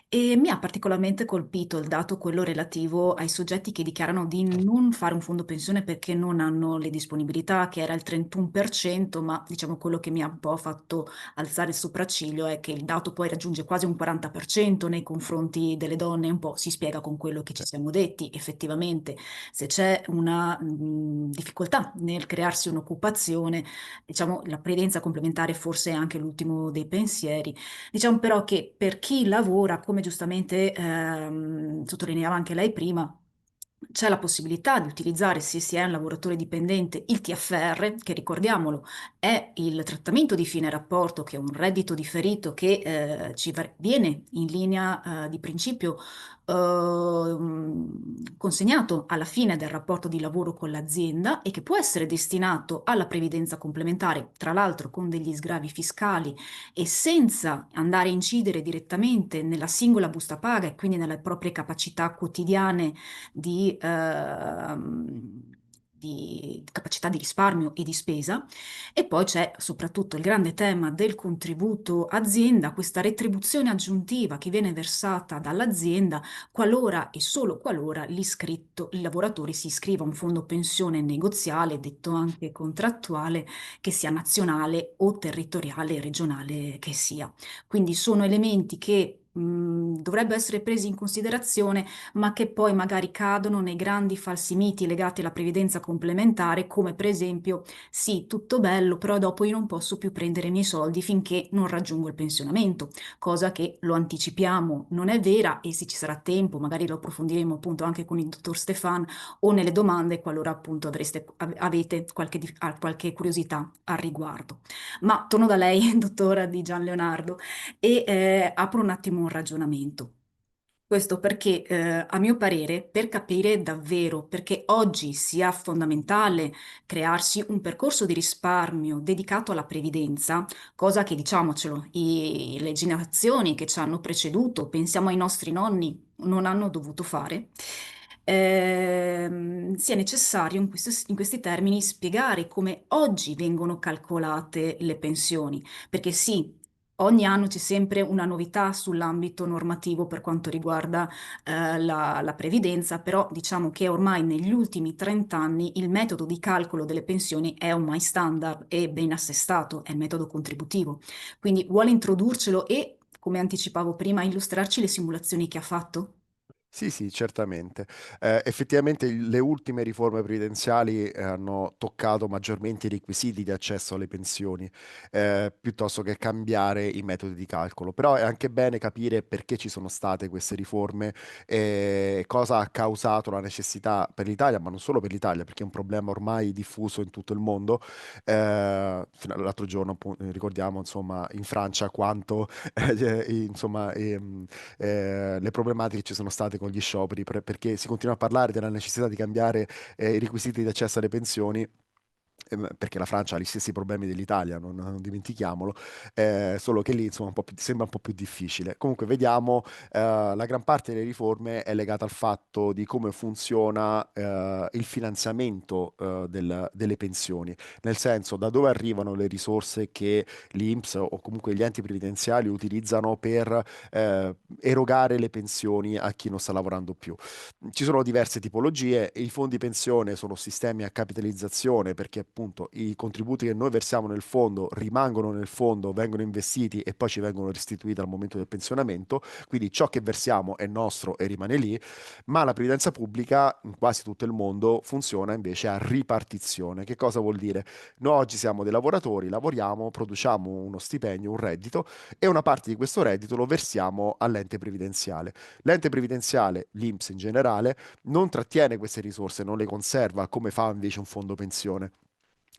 E mi ha particolarmente colpito il dato quello relativo ai soggetti che dichiarano di non fare un fondo pensione perché non hanno le disponibilità, che era il 31%, ma diciamo quello che mi ha un po' fatto alzare il sopracciglio è che il dato poi raggiunge quasi un 40% nei confronti delle donne, un po' si spiega con quello che ci siamo detti, effettivamente se c'è una difficoltà nel crearsi un'occupazione, diciamo la previdenza complementare forse è anche l'ultimo dei pensieri. Diciamo però che per chi lavora, come giustamente sottolineava anche lei prima, c'è la possibilità di utilizzare, se si è un lavoratore dipendente, il TFR, che ricordiamolo è il trattamento di fine rapporto, che è un reddito differito che viene in linea di principio consegnato alla fine del rapporto di lavoro con l'azienda e che può essere destinato alla previdenza complementare, tra l'altro con degli sgravi fiscali e senza andare a incidere direttamente nella singola busta paga e quindi nelle proprie capacità quotidiane di capacità di risparmio e di spesa. E poi c'è soprattutto il grande tema del contributo azienda, questa retribuzione aggiuntiva che viene versata dall'azienda qualora e solo qualora il lavoratore si iscriva a un fondo pensione negoziale, detto anche contrattuale, che sia nazionale o territoriale, regionale che sia. Quindi sono elementi che dovrebbero essere presi in considerazione, ma che poi magari cadono nei grandi falsi miti legati alla previdenza complementare, come per esempio, sì, tutto bello, però dopo io non posso più prendere i miei soldi finché non raggiungo il pensionamento, cosa che lo anticipiamo, non è vera e se ci sarà tempo, magari lo approfondiremo appunto anche con il dottor Stefan o nelle domande qualora appunto avete qualche curiosità al riguardo. Ma torno da lei, dottora Di Gian Leonardo, e apro un attimo un ragionamento. Questo perché, a mio parere, per capire davvero perché oggi sia fondamentale crearsi un percorso di risparmio dedicato alla previdenza, cosa che, diciamocelo, le generazioni che ci hanno preceduto, pensiamo ai nostri nonni, non hanno dovuto fare, sia necessario in questi termini spiegare come oggi vengono calcolate le pensioni, perché sì, ogni anno c'è sempre una novità sull'ambito normativo per quanto riguarda la previdenza, però diciamo che ormai negli ultimi 30 anni il metodo di calcolo delle pensioni è ormai standard e ben assestato, è il metodo contributivo. Quindi vuole introdurcelo e, come anticipavo prima, illustrarci le simulazioni che ha fatto? Sì, sì, certamente. Effettivamente le ultime riforme previdenziali hanno toccato maggiormente i requisiti di accesso alle pensioni, piuttosto che cambiare i metodi di calcolo. Però è anche bene capire perché ci sono state queste riforme e cosa ha causato la necessità per l'Italia, ma non solo per l'Italia, perché è un problema ormai diffuso in tutto il mondo. Fino all'altro giorno, ricordiamo, insomma, in Francia quanto insomma, le problematiche ci sono state con gli scioperi, perché si continua a parlare della necessità di cambiare i requisiti di accesso alle pensioni. Perché la Francia ha gli stessi problemi dell'Italia, non dimentichiamolo, solo che lì insomma sembra un po' più difficile. Comunque vediamo, la gran parte delle riforme è legata al fatto di come funziona il finanziamento delle pensioni, nel senso da dove arrivano le risorse che l'INPS o comunque gli enti previdenziali utilizzano per erogare le pensioni a chi non sta lavorando più. Ci sono diverse tipologie, e i fondi pensione sono sistemi a capitalizzazione perché appunto i contributi che noi versiamo nel fondo rimangono nel fondo, vengono investiti e poi ci vengono restituiti al momento del pensionamento, quindi ciò che versiamo è nostro e rimane lì, ma la previdenza pubblica in quasi tutto il mondo funziona invece a ripartizione. Che cosa vuol dire? Noi oggi siamo dei lavoratori, lavoriamo, produciamo uno stipendio, un reddito e una parte di questo reddito lo versiamo all'ente previdenziale. L'ente previdenziale, l'INPS in generale, non trattiene queste risorse, non le conserva come fa invece un fondo pensione,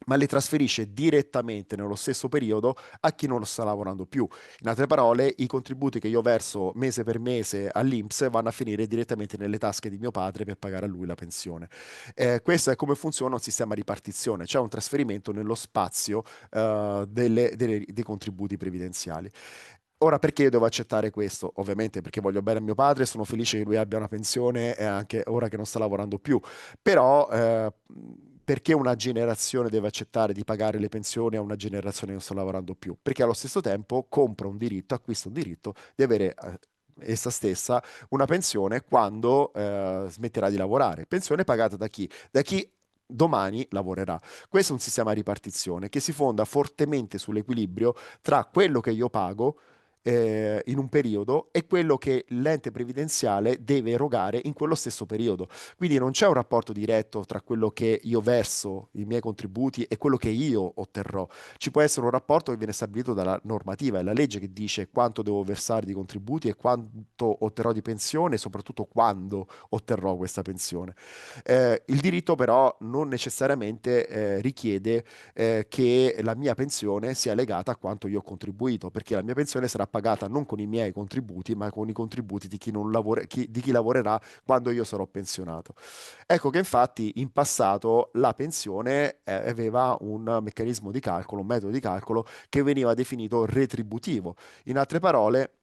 ma le trasferisce direttamente nello stesso periodo a chi non sta lavorando più. In altre parole, i contributi che io verso mese per mese all'INPS vanno a finire direttamente nelle tasche di mio padre per pagare a lui la pensione. Questo è come funziona un sistema di ripartizione, c'è un trasferimento nello spazio dei contributi previdenziali. Ora, perché io devo accettare questo? Ovviamente perché voglio bene a mio padre, sono felice che lui abbia una pensione anche ora che non sta lavorando più, però perché una generazione deve accettare di pagare le pensioni a una generazione che non sta lavorando più? Perché allo stesso tempo compra un diritto, acquista un diritto di avere essa stessa una pensione quando smetterà di lavorare. Pensione pagata da chi? Da chi domani lavorerà. Questo è un sistema a ripartizione che si fonda fortemente sull'equilibrio tra quello che io pago in un periodo e quello che l'ente previdenziale deve erogare in quello stesso periodo. Quindi non c'è un rapporto diretto tra quello che io verso, i miei contributi, e quello che io otterrò. Ci può essere un rapporto che viene stabilito dalla normativa, è la legge che dice quanto devo versare di contributi e quanto otterrò di pensione e soprattutto quando otterrò questa pensione. Il diritto però non necessariamente richiede che la mia pensione sia legata a quanto io ho contribuito, perché la mia pensione sarà pagata non con i miei contributi, ma con i contributi di chi non lavora, di chi lavorerà quando io sarò pensionato. Ecco che infatti in passato la pensione aveva un meccanismo di calcolo, un metodo di calcolo che veniva definito retributivo. In altre parole,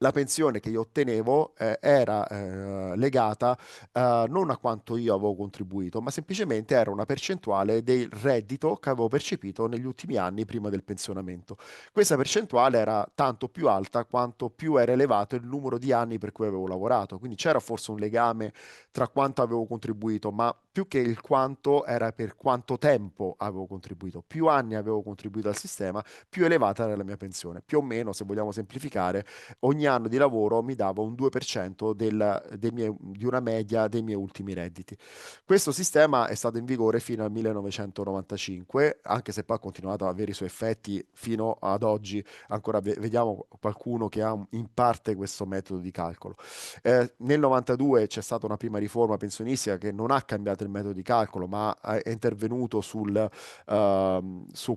la pensione che io ottenevo era legata non a quanto io avevo contribuito, ma semplicemente era una percentuale del reddito che avevo percepito negli ultimi anni prima del pensionamento. Questa percentuale era tanto più alta quanto più era elevato il numero di anni per cui avevo lavorato. Quindi c'era forse un legame tra quanto avevo contribuito, ma più che il quanto era per quanto tempo avevo contribuito. Più anni avevo contribuito al sistema, più elevata era la mia pensione. Più o meno, se vogliamo semplificare, ogni anno di lavoro mi dava un 2% di una media dei miei ultimi redditi. Questo sistema è stato in vigore fino al 1995, anche se poi ha continuato ad avere i suoi effetti fino ad oggi. Ancora vediamo qualcuno che ha in parte questo metodo di calcolo. Nel 92 c'è stata una prima riforma pensionistica che non ha cambiato il metodo di calcolo, ma è intervenuto su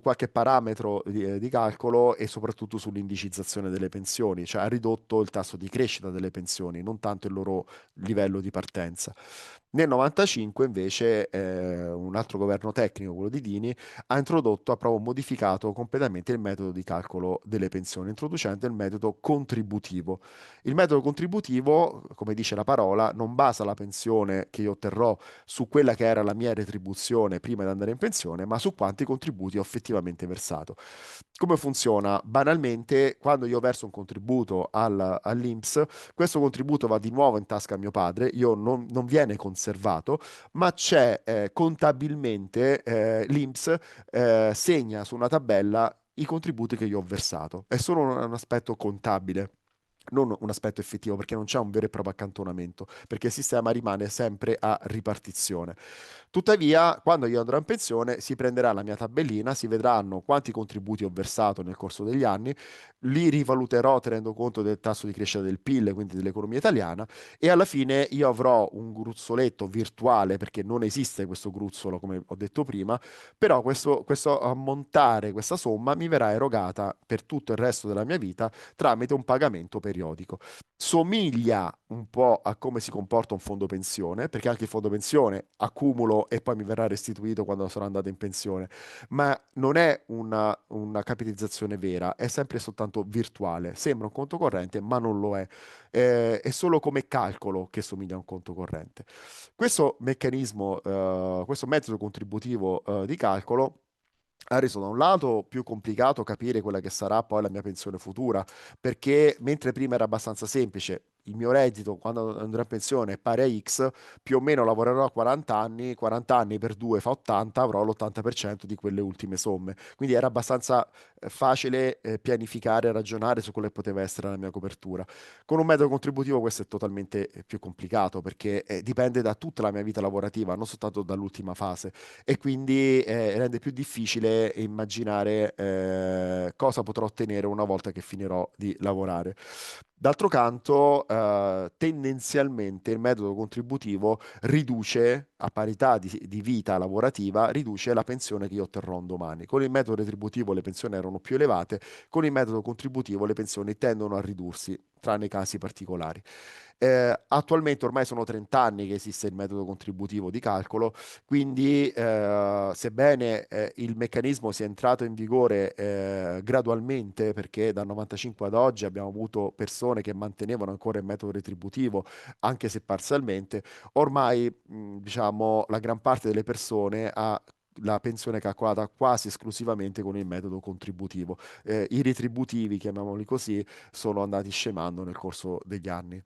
qualche parametro di calcolo e soprattutto sull'indicizzazione delle pensioni, cioè ha ridotto il tasso di crescita delle pensioni, non tanto il loro livello di partenza. Nel 95 invece un altro governo tecnico, quello di Dini, ha proprio modificato completamente il metodo di calcolo delle pensioni, introducendo il metodo contributivo. Il metodo contributivo, come dice la parola, non basa la pensione che io otterrò su quella che era la mia retribuzione prima di andare in pensione, ma su quanti contributi ho effettivamente versato. Come funziona? Banalmente, quando io verso un contributo all'INPS, questo contributo va di nuovo in tasca a mio padre, io non viene conservato, ma c'è contabilmente l'INPS segna su una tabella i contributi che io ho versato. È solo un aspetto contabile, non un aspetto effettivo, perché non c'è un vero e proprio accantonamento, perché il sistema rimane sempre a ripartizione. Tuttavia, quando io andrò in pensione, si prenderà la mia tabellina, si vedranno quanti contributi ho versato nel corso degli anni, li rivaluterò tenendo conto del tasso di crescita del PIL, quindi dell'economia italiana, e alla fine io avrò un gruzzoletto virtuale, perché non esiste questo gruzzolo, come ho detto prima, però questo ammontare, questa somma mi verrà erogata per tutto il resto della mia vita tramite un pagamento periodico. Somiglia un po' a come si comporta un fondo pensione, perché anche il fondo pensione accumulo e poi mi verrà restituito quando sono andato in pensione, ma non è una capitalizzazione vera, è sempre soltanto virtuale. Sembra un conto corrente, ma non lo è. È solo come calcolo che somiglia a un conto corrente. Questo meccanismo, questo metodo contributivo, di calcolo ha reso da un lato più complicato capire quella che sarà poi la mia pensione futura, perché mentre prima era abbastanza semplice, il mio reddito quando andrò in pensione è pari a X, più o meno lavorerò a 40 anni per 2 fa 80, avrò l'80% di quelle ultime somme. Quindi era abbastanza facile pianificare e ragionare su quello che poteva essere la mia copertura. Con un metodo contributivo questo è totalmente più complicato, perché dipende da tutta la mia vita lavorativa, non soltanto dall'ultima fase, e quindi rende più difficile immaginare cosa potrò ottenere una volta che finirò di lavorare. D'altro canto, tendenzialmente il metodo contributivo riduce, a parità di vita lavorativa, riduce la pensione che io otterrò un domani. Con il metodo retributivo le pensioni erano più elevate, con il metodo contributivo le pensioni tendono a ridursi. tranne casi particolari. Attualmente ormai sono 30 anni che esiste il metodo contributivo di calcolo, quindi sebbene il meccanismo sia entrato in vigore gradualmente, perché dal 95 ad oggi abbiamo avuto persone che mantenevano ancora il metodo retributivo, anche se parzialmente, ormai diciamo la gran parte delle persone ha la pensione calcolata quasi esclusivamente con il metodo contributivo. I retributivi, chiamiamoli così, sono andati scemando nel corso degli anni.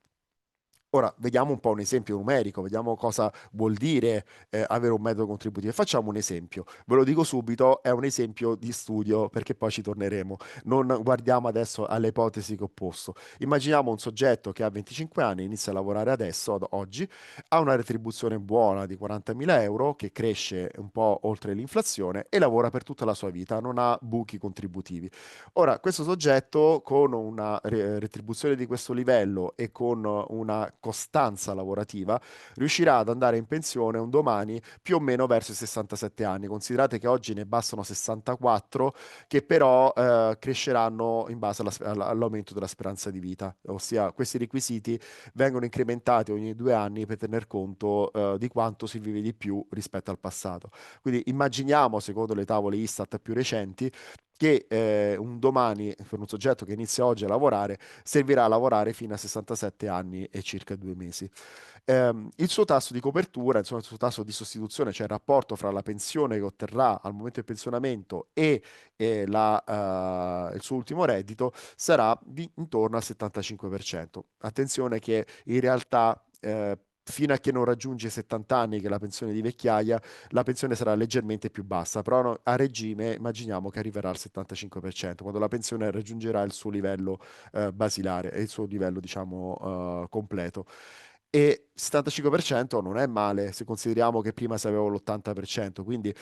Ora, vediamo un po' un esempio numerico, vediamo cosa vuol dire avere un metodo contributivo. Facciamo un esempio, ve lo dico subito, è un esempio di studio perché poi ci torneremo. Non guardiamo adesso alle ipotesi che ho posto. Immaginiamo un soggetto che ha 25 anni, inizia a lavorare adesso, ad oggi, ha una retribuzione buona di 40.000 euro che cresce un po' oltre l'inflazione e lavora per tutta la sua vita, non ha buchi contributivi. Ora, questo soggetto con una retribuzione di questo livello e con una costanza lavorativa riuscirà ad andare in pensione un domani più o meno verso i 67 anni. Considerate che oggi ne bastano 64, che però cresceranno in base all'aumento della speranza di vita, ossia questi requisiti vengono incrementati ogni 2 anni per tener conto di quanto si vive di più rispetto al passato. Quindi immaginiamo, secondo le tavole Istat più recenti, che un domani per un soggetto che inizia oggi a lavorare servirà a lavorare fino a 67 anni e circa 2 mesi. Il suo tasso di copertura, insomma, il suo tasso di sostituzione, cioè il rapporto fra la pensione che otterrà al momento del pensionamento e il suo ultimo reddito, sarà intorno al 75%. Attenzione che in realtà fino a che non raggiunge i 70 anni, che è la pensione di vecchiaia, la pensione sarà leggermente più bassa, però a regime immaginiamo che arriverà al 75%, quando la pensione raggiungerà il suo livello basilare e il suo livello, diciamo, completo. E 75% non è male se consideriamo che prima si aveva l'80%, quindi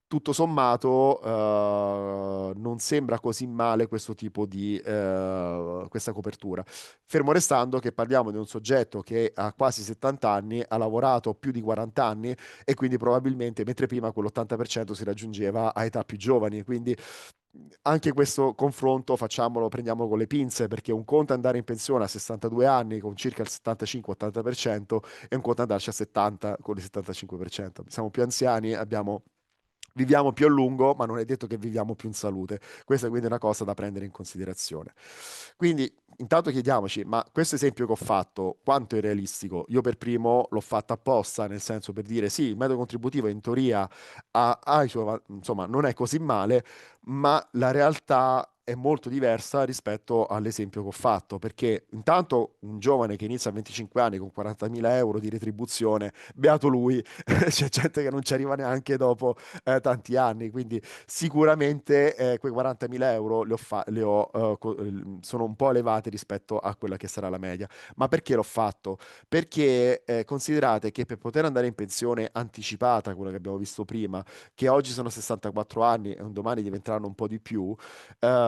tutto sommato non sembra così male questo tipo di questa copertura. Fermo restando che parliamo di un soggetto che ha quasi 70 anni, ha lavorato più di 40 anni e quindi probabilmente, mentre prima quell'80% si raggiungeva a età più giovani, quindi anche questo confronto prendiamolo con le pinze, perché un conto è andare in pensione a 62 anni con circa il 75-80% e un conto è andarci a 70 con il 75%. Siamo più anziani, viviamo più a lungo, ma non è detto che viviamo più in salute. Questa è quindi una cosa da prendere in considerazione. Quindi, intanto chiediamoci, ma questo esempio che ho fatto, quanto è realistico? Io per primo l'ho fatto apposta, nel senso per dire sì, il metodo contributivo in teoria ha i suoi, insomma, non è così male, ma la realtà è molto diversa rispetto all'esempio che ho fatto, perché intanto un giovane che inizia a 25 anni con 40.000 euro di retribuzione, beato lui, c'è gente che non ci arriva neanche dopo tanti anni, quindi sicuramente quei 40.000 euro sono un po' elevati rispetto a quella che sarà la media. Ma perché l'ho fatto? Perché considerate che per poter andare in pensione anticipata, quella che abbiamo visto prima, che oggi sono 64 anni e un domani diventeranno un po' di più,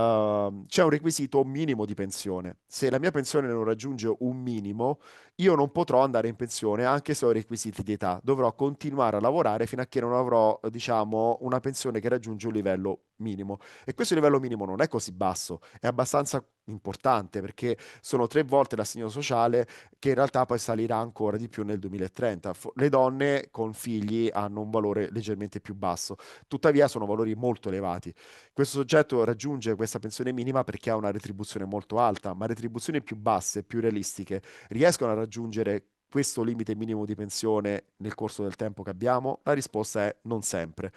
c'è un requisito minimo di pensione. Se la mia pensione non raggiunge un minimo, io non potrò andare in pensione anche se ho i requisiti di età. Dovrò continuare a lavorare fino a che non avrò, diciamo, una pensione che raggiunge un livello minimo. E questo livello minimo non è così basso, è abbastanza importante perché sono 3 volte l'assegno sociale, che in realtà poi salirà ancora di più nel 2030. Le donne con figli hanno un valore leggermente più basso, tuttavia sono valori molto elevati. Questo soggetto raggiunge questa pensione minima perché ha una retribuzione molto alta, ma retribuzioni più basse, più realistiche, riescono a raggiungere questo limite minimo di pensione nel corso del tempo che abbiamo? La risposta è non sempre.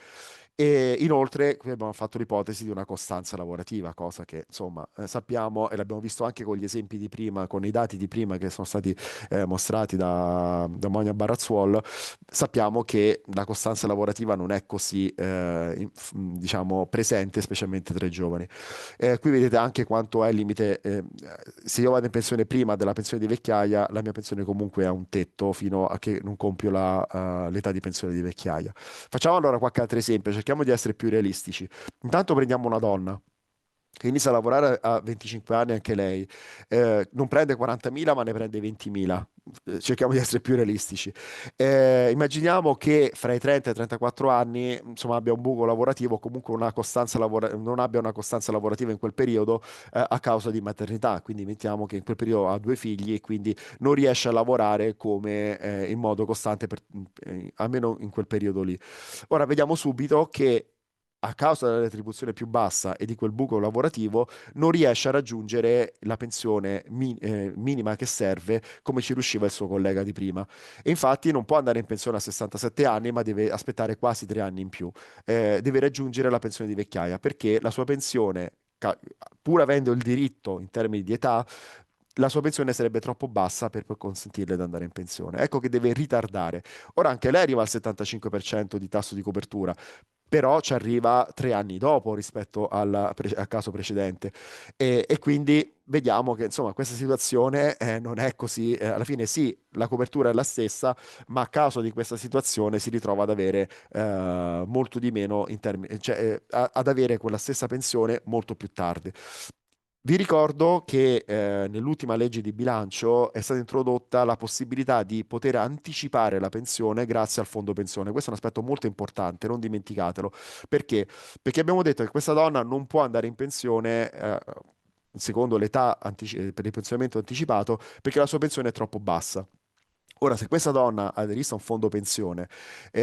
E inoltre qui abbiamo fatto l'ipotesi di una costanza lavorativa, cosa che insomma sappiamo e l'abbiamo visto anche con gli esempi di prima, con i dati di prima che sono stati mostrati da Monia Barrazzuol. Sappiamo che la costanza lavorativa non è così diciamo presente, specialmente tra i giovani. Qui vedete anche quanto è il limite. Se io vado in pensione prima della pensione di vecchiaia, la mia pensione comunque ha un tetto fino a che non compio l'età di pensione di vecchiaia. Facciamo allora qualche altro esempio, cerchiamo di essere più realistici. Intanto prendiamo una donna. che inizia a lavorare a 25 anni anche lei, non prende 40.000 ma ne prende 20.000. Cerchiamo di essere più realistici. Immaginiamo che fra i 30 e i 34 anni, insomma, abbia un buco lavorativo, comunque non abbia una costanza lavorativa in quel periodo, a causa di maternità. Quindi mettiamo che in quel periodo ha due figli e quindi non riesce a lavorare come, in modo costante, almeno in quel periodo lì. Ora vediamo subito che a causa della retribuzione più bassa e di quel buco lavorativo non riesce a raggiungere la pensione minima che serve, come ci riusciva il suo collega di prima. E infatti non può andare in pensione a 67 anni, ma deve aspettare quasi 3 anni in più. Deve raggiungere la pensione di vecchiaia perché la sua pensione, pur avendo il diritto in termini di età, la sua pensione sarebbe troppo bassa per poi consentirle di andare in pensione. Ecco che deve ritardare. Ora anche lei arriva al 75% di tasso di copertura, però ci arriva 3 anni dopo rispetto al caso precedente. E quindi vediamo che insomma questa situazione non è così. Alla fine sì, la copertura è la stessa, ma a causa di questa situazione si ritrova ad avere molto di meno in termini, cioè ad avere quella stessa pensione molto più tardi. Vi ricordo che nell'ultima legge di bilancio è stata introdotta la possibilità di poter anticipare la pensione grazie al fondo pensione. Questo è un aspetto molto importante, non dimenticatelo. Perché? Perché abbiamo detto che questa donna non può andare in pensione secondo l'età per il pensionamento anticipato perché la sua pensione è troppo bassa. Ora, se questa donna aderisse a un fondo pensione,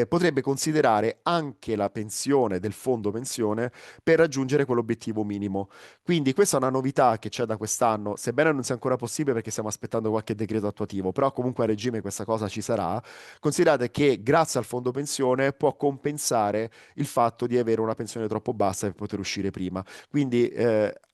potrebbe considerare anche la pensione del fondo pensione per raggiungere quell'obiettivo minimo. Quindi questa è una novità che c'è da quest'anno, sebbene non sia ancora possibile perché stiamo aspettando qualche decreto attuativo, però comunque a regime questa cosa ci sarà. Considerate che grazie al fondo pensione può compensare il fatto di avere una pensione troppo bassa per poter uscire prima. Quindi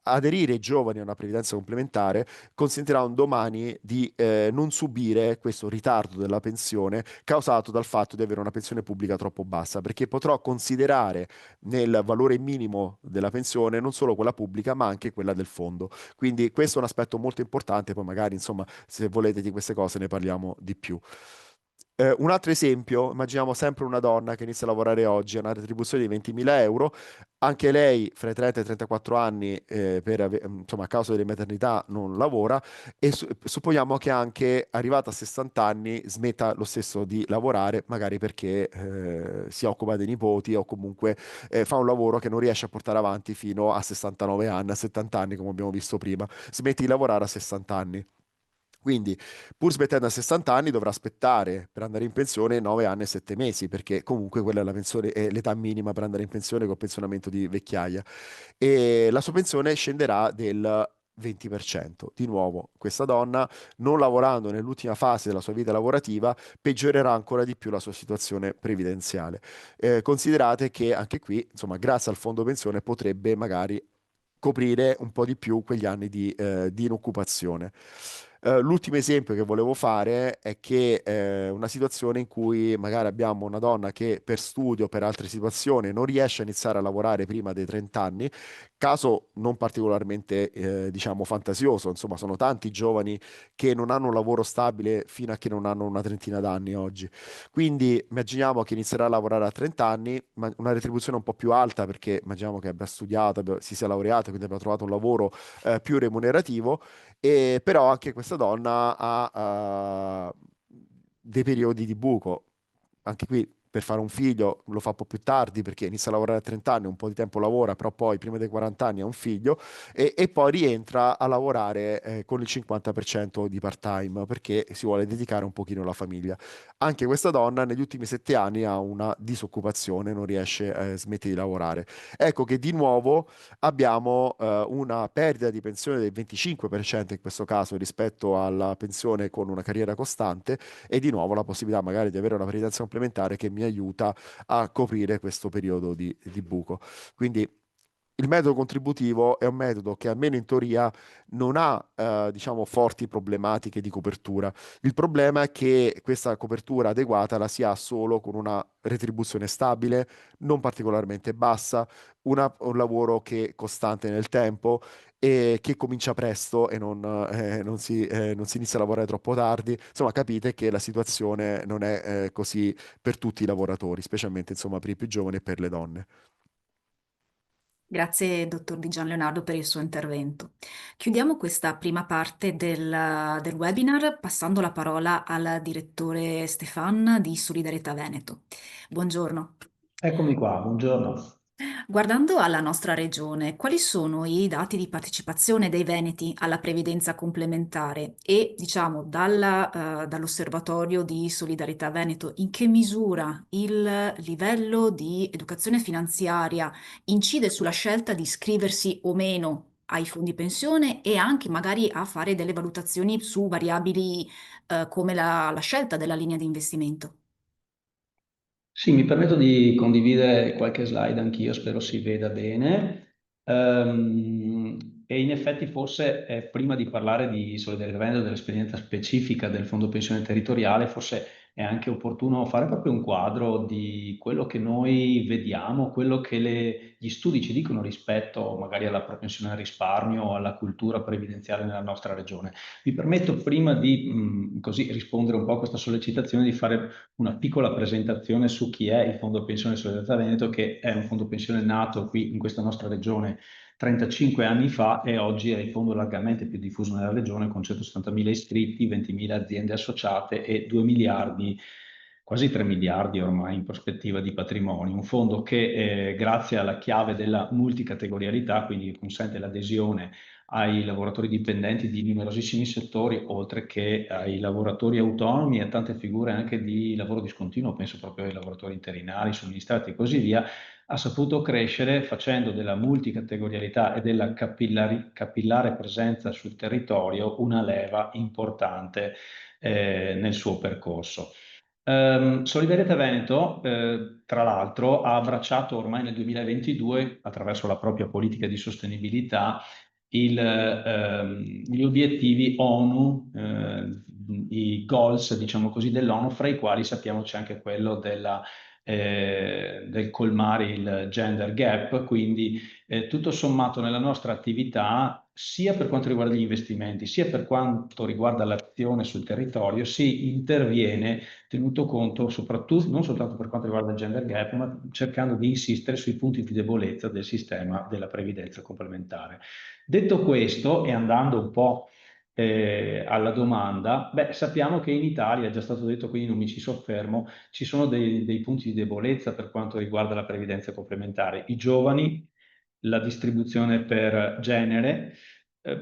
aderire i giovani a una previdenza complementare consentirà un domani di non subire questo ritardo della pensione causato dal fatto di avere una pensione pubblica troppo bassa, perché potrò considerare nel valore minimo della pensione non solo quella pubblica, ma anche quella del fondo. Quindi questo è un aspetto molto importante, poi magari, insomma, se volete di queste cose ne parliamo di più. Un altro esempio, immaginiamo sempre una donna che inizia a lavorare oggi, ha una retribuzione di 20.000 euro, anche lei fra i 30 e i 34 anni, insomma, a causa delle maternità non lavora e supponiamo che anche arrivata a 60 anni smetta lo stesso di lavorare, magari perché si occupa dei nipoti o comunque fa un lavoro che non riesce a portare avanti fino a 69 anni, a 70 anni, come abbiamo visto prima, smette di lavorare a 60 anni. Quindi, pur smettendo a 60 anni, dovrà aspettare per andare in pensione 9 anni e 7 mesi, perché comunque quella è è l'età minima per andare in pensione col pensionamento di vecchiaia. E la sua pensione scenderà del 20%. Di nuovo, questa donna, non lavorando nell'ultima fase della sua vita lavorativa, peggiorerà ancora di più la sua situazione previdenziale. Considerate che anche qui, insomma, grazie al fondo pensione potrebbe magari coprire un po' di più quegli anni di inoccupazione. L'ultimo esempio che volevo fare è che una situazione in cui magari abbiamo una donna che per studio o per altre situazioni non riesce a iniziare a lavorare prima dei 30 anni, caso non particolarmente diciamo fantasioso, insomma sono tanti giovani che non hanno un lavoro stabile fino a che non hanno una trentina d'anni oggi. Quindi immaginiamo che inizierà a lavorare a 30 anni, ma una retribuzione un po' più alta perché immaginiamo che abbia studiato, si sia laureato, quindi abbia trovato un lavoro più remunerativo, e però anche questa donna ha dei periodi di buco. Anche qui per fare un figlio lo fa un po' più tardi perché inizia a lavorare a 30 anni, un po' di tempo lavora, però poi prima dei 40 anni ha un figlio e poi rientra a lavorare con il 50% di part-time perché si vuole dedicare un pochino alla famiglia. Anche questa donna negli ultimi 7 anni ha una disoccupazione, non riesce a smettere di lavorare. Ecco che di nuovo abbiamo una perdita di pensione del 25% in questo caso rispetto alla pensione con una carriera costante e di nuovo la possibilità magari di avere una previdenza complementare che mi aiuta a coprire questo periodo di buco. Quindi il metodo contributivo è un metodo che almeno in teoria non ha, diciamo, forti problematiche di copertura. Il problema è che questa copertura adeguata la si ha solo con una retribuzione stabile, non particolarmente bassa, un lavoro che è costante nel tempo e che comincia presto e non si inizia a lavorare troppo tardi. Insomma, capite che la situazione non è, così per tutti i lavoratori, specialmente, insomma, per i più giovani e per le donne. Grazie, dottor Di Gian Leonardo, per il suo intervento. Chiudiamo questa prima parte del webinar passando la parola al direttore Stefan di Solidarietà Veneto. Buongiorno. Eccomi qua, buongiorno. Guardando alla nostra regione, quali sono i dati di partecipazione dei Veneti alla previdenza complementare e, diciamo, dall'Osservatorio di Solidarietà Veneto, in che misura il livello di educazione finanziaria incide sulla scelta di iscriversi o meno ai fondi pensione e anche magari a fare delle valutazioni su variabili, come la scelta della linea di investimento? Sì, mi permetto di condividere qualche slide anch'io, spero si veda bene. E in effetti forse prima di parlare di solidarietà Veneto, dell'esperienza specifica del Fondo Pensione Territoriale, forse è anche opportuno fare proprio un quadro di quello che noi vediamo, quello che gli studi ci dicono rispetto magari alla propensione al risparmio o alla cultura previdenziale nella nostra regione. Mi permetto prima di così rispondere un po' a questa sollecitazione di fare una piccola presentazione su chi è il Fondo Pensione Solidarietà Veneto, che è un fondo pensione nato qui in questa nostra regione 35 anni fa e oggi è il fondo largamente più diffuso nella regione con 170.000 iscritti, 20.000 aziende associate e 2 miliardi, quasi 3 miliardi ormai in prospettiva di patrimonio. Un fondo che grazie alla chiave della multicategorialità, quindi consente l'adesione ai lavoratori dipendenti di numerosissimi settori, oltre che ai lavoratori autonomi e a tante figure anche di lavoro discontinuo, penso proprio ai lavoratori interinali, somministrati e così via, ha saputo crescere facendo della multicategorialità e della capillare presenza sul territorio una leva importante nel suo percorso. Solidarietà Veneto, tra l'altro, ha abbracciato ormai nel 2022, attraverso la propria politica di sostenibilità, gli obiettivi ONU, i goals, diciamo così, dell'ONU, fra i quali sappiamo c'è anche quello del colmare il gender gap, quindi tutto sommato nella nostra attività, sia per quanto riguarda gli investimenti, sia per quanto riguarda l'azione sul territorio, si interviene tenuto conto soprattutto, non soltanto per quanto riguarda il gender gap, ma cercando di insistere sui punti di debolezza del sistema della previdenza complementare. Detto questo, e andando un po' alla domanda, sappiamo che in Italia, è già stato detto, quindi non mi ci soffermo, ci sono dei punti di debolezza per quanto riguarda la previdenza complementare. I giovani, la distribuzione per genere,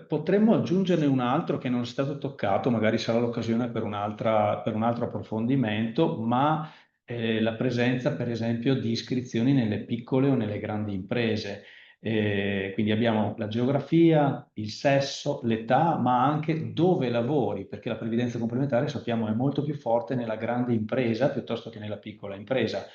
potremmo aggiungerne un altro che non è stato toccato, magari sarà l'occasione per per un altro approfondimento, ma la presenza, per esempio, di iscrizioni nelle piccole o nelle grandi imprese. Quindi abbiamo la geografia, il sesso, l'età, ma anche dove lavori, perché la previdenza complementare sappiamo è molto più forte nella grande impresa piuttosto che nella piccola impresa.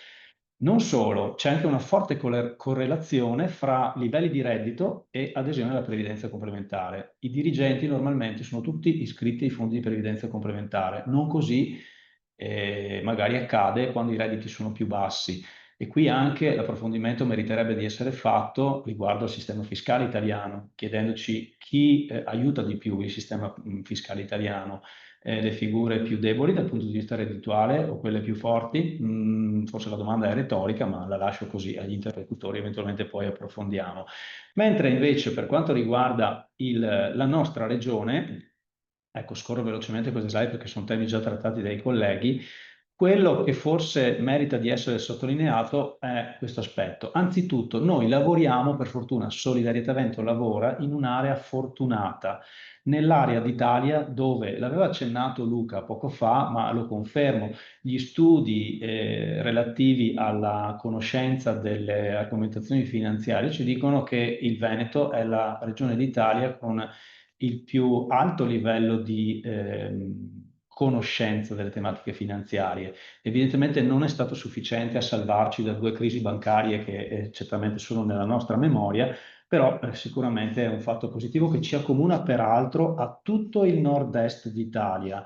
Non solo, c'è anche una forte correlazione fra livelli di reddito e adesione alla previdenza complementare. I dirigenti normalmente sono tutti iscritti ai fondi di previdenza complementare, non così magari accade quando i redditi sono più bassi. E qui anche l'approfondimento meriterebbe di essere fatto riguardo al sistema fiscale italiano, chiedendoci chi aiuta di più il sistema fiscale italiano, le figure più deboli dal punto di vista reddituale o quelle più forti? Forse la domanda è retorica, ma la lascio così agli interlocutori, eventualmente poi approfondiamo. Mentre invece per quanto riguarda la nostra regione, ecco, scorro velocemente queste slide perché sono temi già trattati dai colleghi. Quello che forse merita di essere sottolineato è questo aspetto. Anzitutto, noi lavoriamo, per fortuna, Solidarietà Veneto lavora in un'area fortunata, nell'area d'Italia dove, l'aveva accennato Luca poco fa, ma lo confermo, gli studi relativi alla conoscenza delle argomentazioni finanziarie ci dicono che il Veneto è la regione d'Italia con il più alto livello di conoscenza delle tematiche finanziarie. Evidentemente non è stato sufficiente a salvarci da 2 crisi bancarie che certamente sono nella nostra memoria, però sicuramente è un fatto positivo che ci accomuna peraltro a tutto il nord-est d'Italia.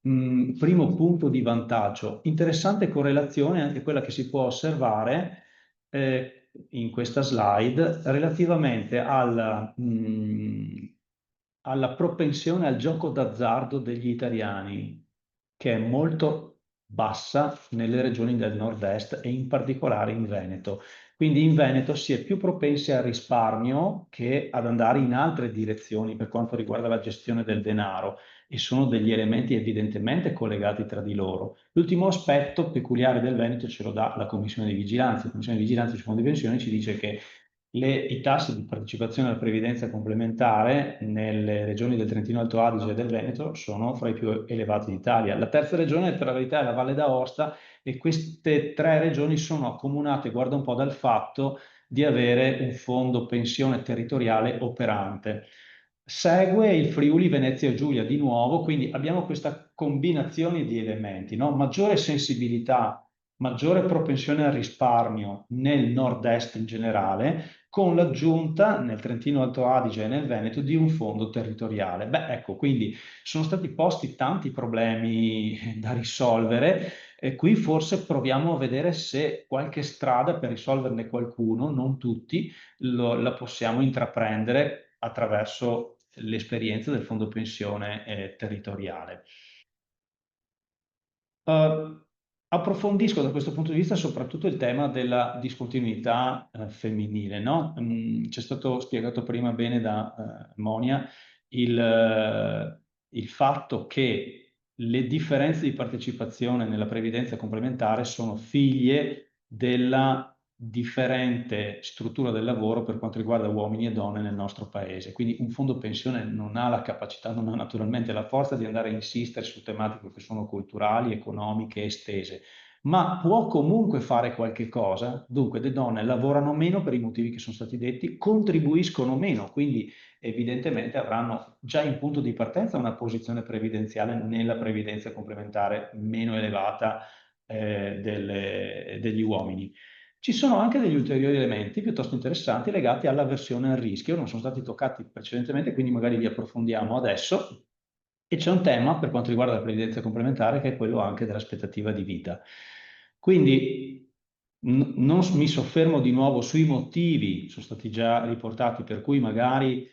Primo punto di vantaggio. Interessante correlazione anche quella che si può osservare in questa slide relativamente alla propensione al gioco d'azzardo degli italiani, che è molto bassa nelle regioni del nord-est e in particolare in Veneto. Quindi in Veneto si è più propensi al risparmio che ad andare in altre direzioni per quanto riguarda la gestione del denaro, e sono degli elementi evidentemente collegati tra di loro. L'ultimo aspetto peculiare del Veneto ce lo dà la Commissione di Vigilanza. La Commissione di Vigilanza sui fondi pensioni ci dice che i tassi di partecipazione alla previdenza complementare nelle regioni del Trentino Alto Adige e del Veneto sono fra i più elevati d'Italia. La terza regione, per la verità, è la Valle d'Aosta, e queste 3 regioni sono accomunate, guarda un po', dal fatto di avere un fondo pensione territoriale operante. Segue il Friuli Venezia Giulia di nuovo, quindi abbiamo questa combinazione di elementi, no? Maggiore sensibilità, maggiore propensione al risparmio nel nord-est in generale, con l'aggiunta nel Trentino Alto Adige e nel Veneto di un fondo territoriale. Beh, ecco, quindi sono stati posti tanti problemi da risolvere, e qui forse proviamo a vedere se qualche strada per risolverne qualcuno, non tutti, la possiamo intraprendere attraverso l'esperienza del fondo pensione territoriale. Approfondisco da questo punto di vista soprattutto il tema della discontinuità femminile, no? Ci è stato spiegato prima bene da Monia il fatto che le differenze di partecipazione nella previdenza complementare sono figlie della differente struttura del lavoro per quanto riguarda uomini e donne nel nostro paese. Quindi un fondo pensione non ha la capacità, non ha naturalmente la forza di andare a insistere su tematiche che sono culturali, economiche, estese, ma può comunque fare qualche cosa. Dunque le donne lavorano meno per i motivi che sono stati detti, contribuiscono meno, quindi evidentemente avranno già in punto di partenza una posizione previdenziale nella previdenza complementare meno elevata degli uomini. Ci sono anche degli ulteriori elementi piuttosto interessanti legati all'avversione al rischio, non sono stati toccati precedentemente, quindi magari li approfondiamo adesso. E c'è un tema per quanto riguarda la previdenza complementare che è quello anche dell'aspettativa di vita. Quindi non mi soffermo di nuovo sui motivi, sono stati già riportati, per cui magari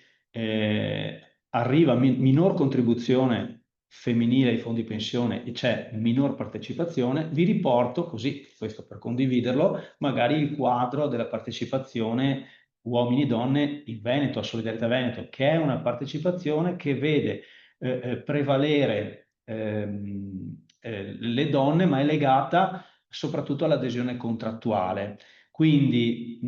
arriva minor contribuzione femminile ai fondi pensione e c'è minor partecipazione. Vi riporto, così, questo per condividerlo, magari il quadro della partecipazione uomini e donne in Veneto, a Solidarietà Veneto, che è una partecipazione che vede prevalere le donne, ma è legata soprattutto all'adesione contrattuale. Quindi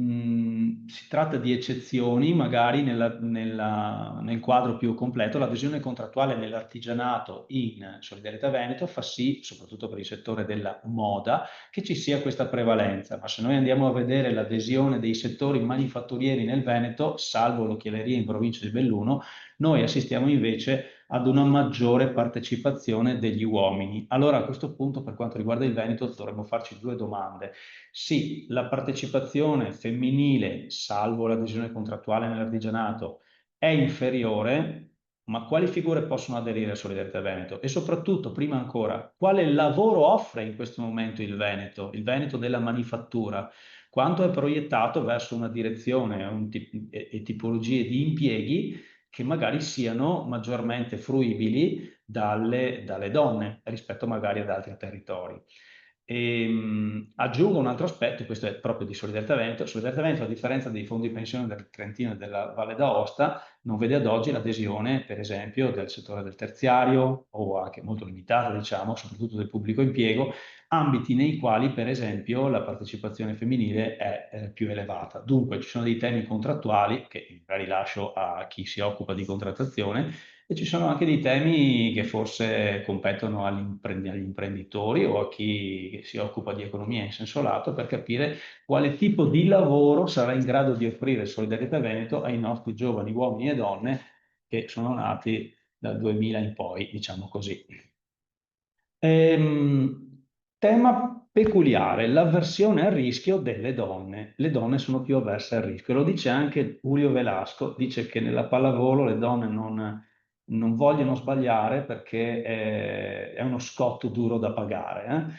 si tratta di eccezioni, magari nel quadro più completo. L'adesione contrattuale nell'artigianato in Solidarietà Veneto fa sì, soprattutto per il settore della moda, che ci sia questa prevalenza. Ma se noi andiamo a vedere l'adesione dei settori manifatturieri nel Veneto, salvo l'occhialeria in provincia di Belluno, noi assistiamo invece ad una maggiore partecipazione degli uomini. Allora a questo punto, per quanto riguarda il Veneto, dovremmo farci 2 domande. Sì, la partecipazione femminile, salvo l'adesione contrattuale nell'artigianato, è inferiore, ma quali figure possono aderire a Solidarietà Veneto? E soprattutto, prima ancora, quale lavoro offre in questo momento il Veneto della manifattura? Quanto è proiettato verso una direzione e tipologie di impieghi che magari siano maggiormente fruibili dalle donne rispetto magari ad altri territori. Aggiungo un altro aspetto, questo è proprio di Solidarietà Veneto. Solidarietà Veneto, a differenza dei fondi pensione del Trentino e della Valle d'Aosta, non vede ad oggi l'adesione, per esempio, del settore del terziario, o anche molto limitata, diciamo, soprattutto del pubblico impiego, ambiti nei quali, per esempio, la partecipazione femminile è più elevata. Dunque ci sono dei temi contrattuali, che magari lascio a chi si occupa di contrattazione, e ci sono anche dei temi che forse competono agli imprenditori o a chi si occupa di economia in senso lato, per capire quale tipo di lavoro sarà in grado di offrire Solidarietà Veneto ai nostri giovani uomini e donne che sono nati dal 2000 in poi, diciamo così. Tema peculiare, l'avversione al rischio delle donne. Le donne sono più avverse al rischio. Lo dice anche Julio Velasco, dice che nella pallavolo le donne non vogliono sbagliare perché è uno scotto duro da pagare.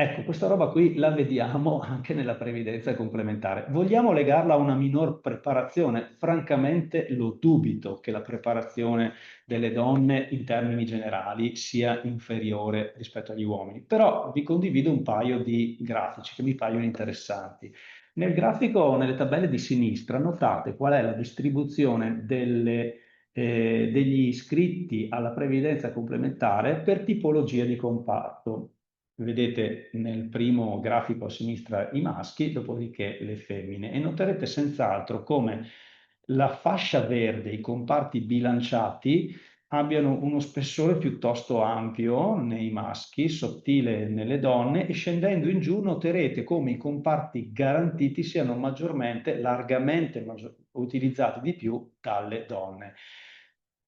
Ecco, questa roba qui la vediamo anche nella previdenza complementare. Vogliamo legarla a una minor preparazione? Francamente lo dubito che la preparazione delle donne in termini generali sia inferiore rispetto agli uomini, però vi condivido un paio di grafici che mi paiono interessanti. Nel grafico, nelle tabelle di sinistra, notate qual è la distribuzione degli iscritti alla previdenza complementare per tipologia di comparto. Vedete nel primo grafico a sinistra i maschi, dopodiché le femmine, e noterete senz'altro come la fascia verde, i comparti bilanciati, abbiano uno spessore piuttosto ampio nei maschi, sottile nelle donne, e scendendo in giù noterete come i comparti garantiti siano largamente utilizzati di più dalle donne.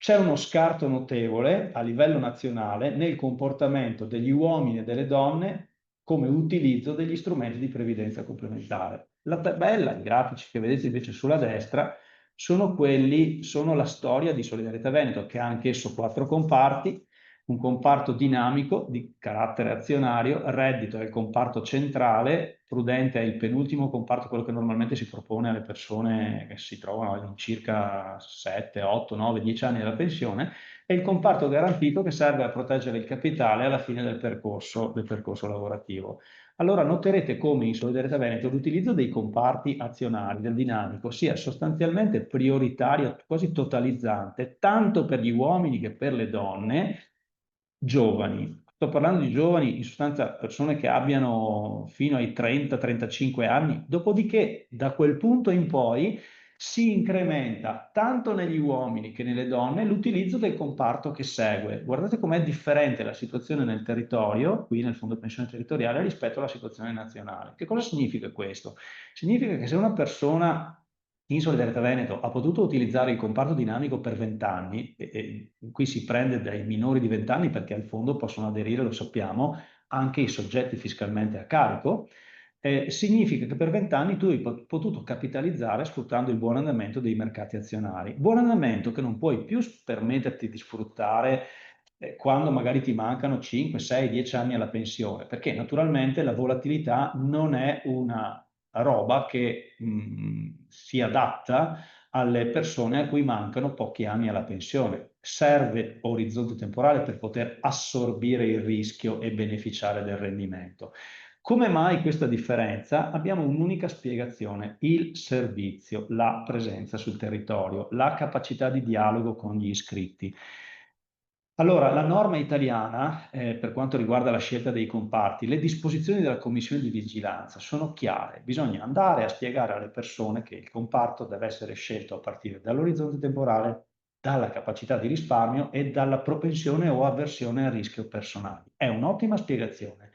C'è uno scarto notevole a livello nazionale nel comportamento degli uomini e delle donne come utilizzo degli strumenti di previdenza complementare. La tabella, i grafici che vedete invece sulla destra, sono la storia di Solidarietà Veneto, che ha anch'esso 4 comparti, un comparto dinamico di carattere azionario, reddito è il comparto centrale, prudente è il penultimo comparto, quello che normalmente si propone alle persone che si trovano in circa 7, 8, 9, 10 anni della pensione, e il comparto garantito che serve a proteggere il capitale alla fine del percorso lavorativo. Allora noterete come in Solidarietà Veneto l'utilizzo dei comparti azionari, del dinamico, sia sostanzialmente prioritario, quasi totalizzante, tanto per gli uomini che per le donne giovani. Sto parlando di giovani, in sostanza persone che abbiano fino ai 30-35 anni, dopodiché da quel punto in poi si incrementa tanto negli uomini che nelle donne l'utilizzo del comparto che segue. Guardate com'è differente la situazione nel territorio, qui nel Fondo Pensione Territoriale, rispetto alla situazione nazionale. Che cosa significa questo? Significa che se una persona in Solidarietà Veneto ha potuto utilizzare il comparto dinamico per 20 anni, e qui si prende dai minori di 20 anni perché al fondo possono aderire, lo sappiamo, anche i soggetti fiscalmente a carico, significa che per 20 anni tu hai potuto capitalizzare sfruttando il buon andamento dei mercati azionari. Buon andamento che non puoi più permetterti di sfruttare quando magari ti mancano 5, 6, 10 anni alla pensione, perché naturalmente la volatilità non è una roba che si adatta alle persone a cui mancano pochi anni alla pensione. Serve orizzonte temporale per poter assorbire il rischio e beneficiare del rendimento. Come mai questa differenza? Abbiamo un'unica spiegazione: il servizio, la presenza sul territorio, la capacità di dialogo con gli iscritti. Allora, la norma italiana, per quanto riguarda la scelta dei comparti, le disposizioni della Commissione di Vigilanza sono chiare. Bisogna andare a spiegare alle persone che il comparto deve essere scelto a partire dall'orizzonte temporale, dalla capacità di risparmio e dalla propensione o avversione al rischio personale. È un'ottima spiegazione.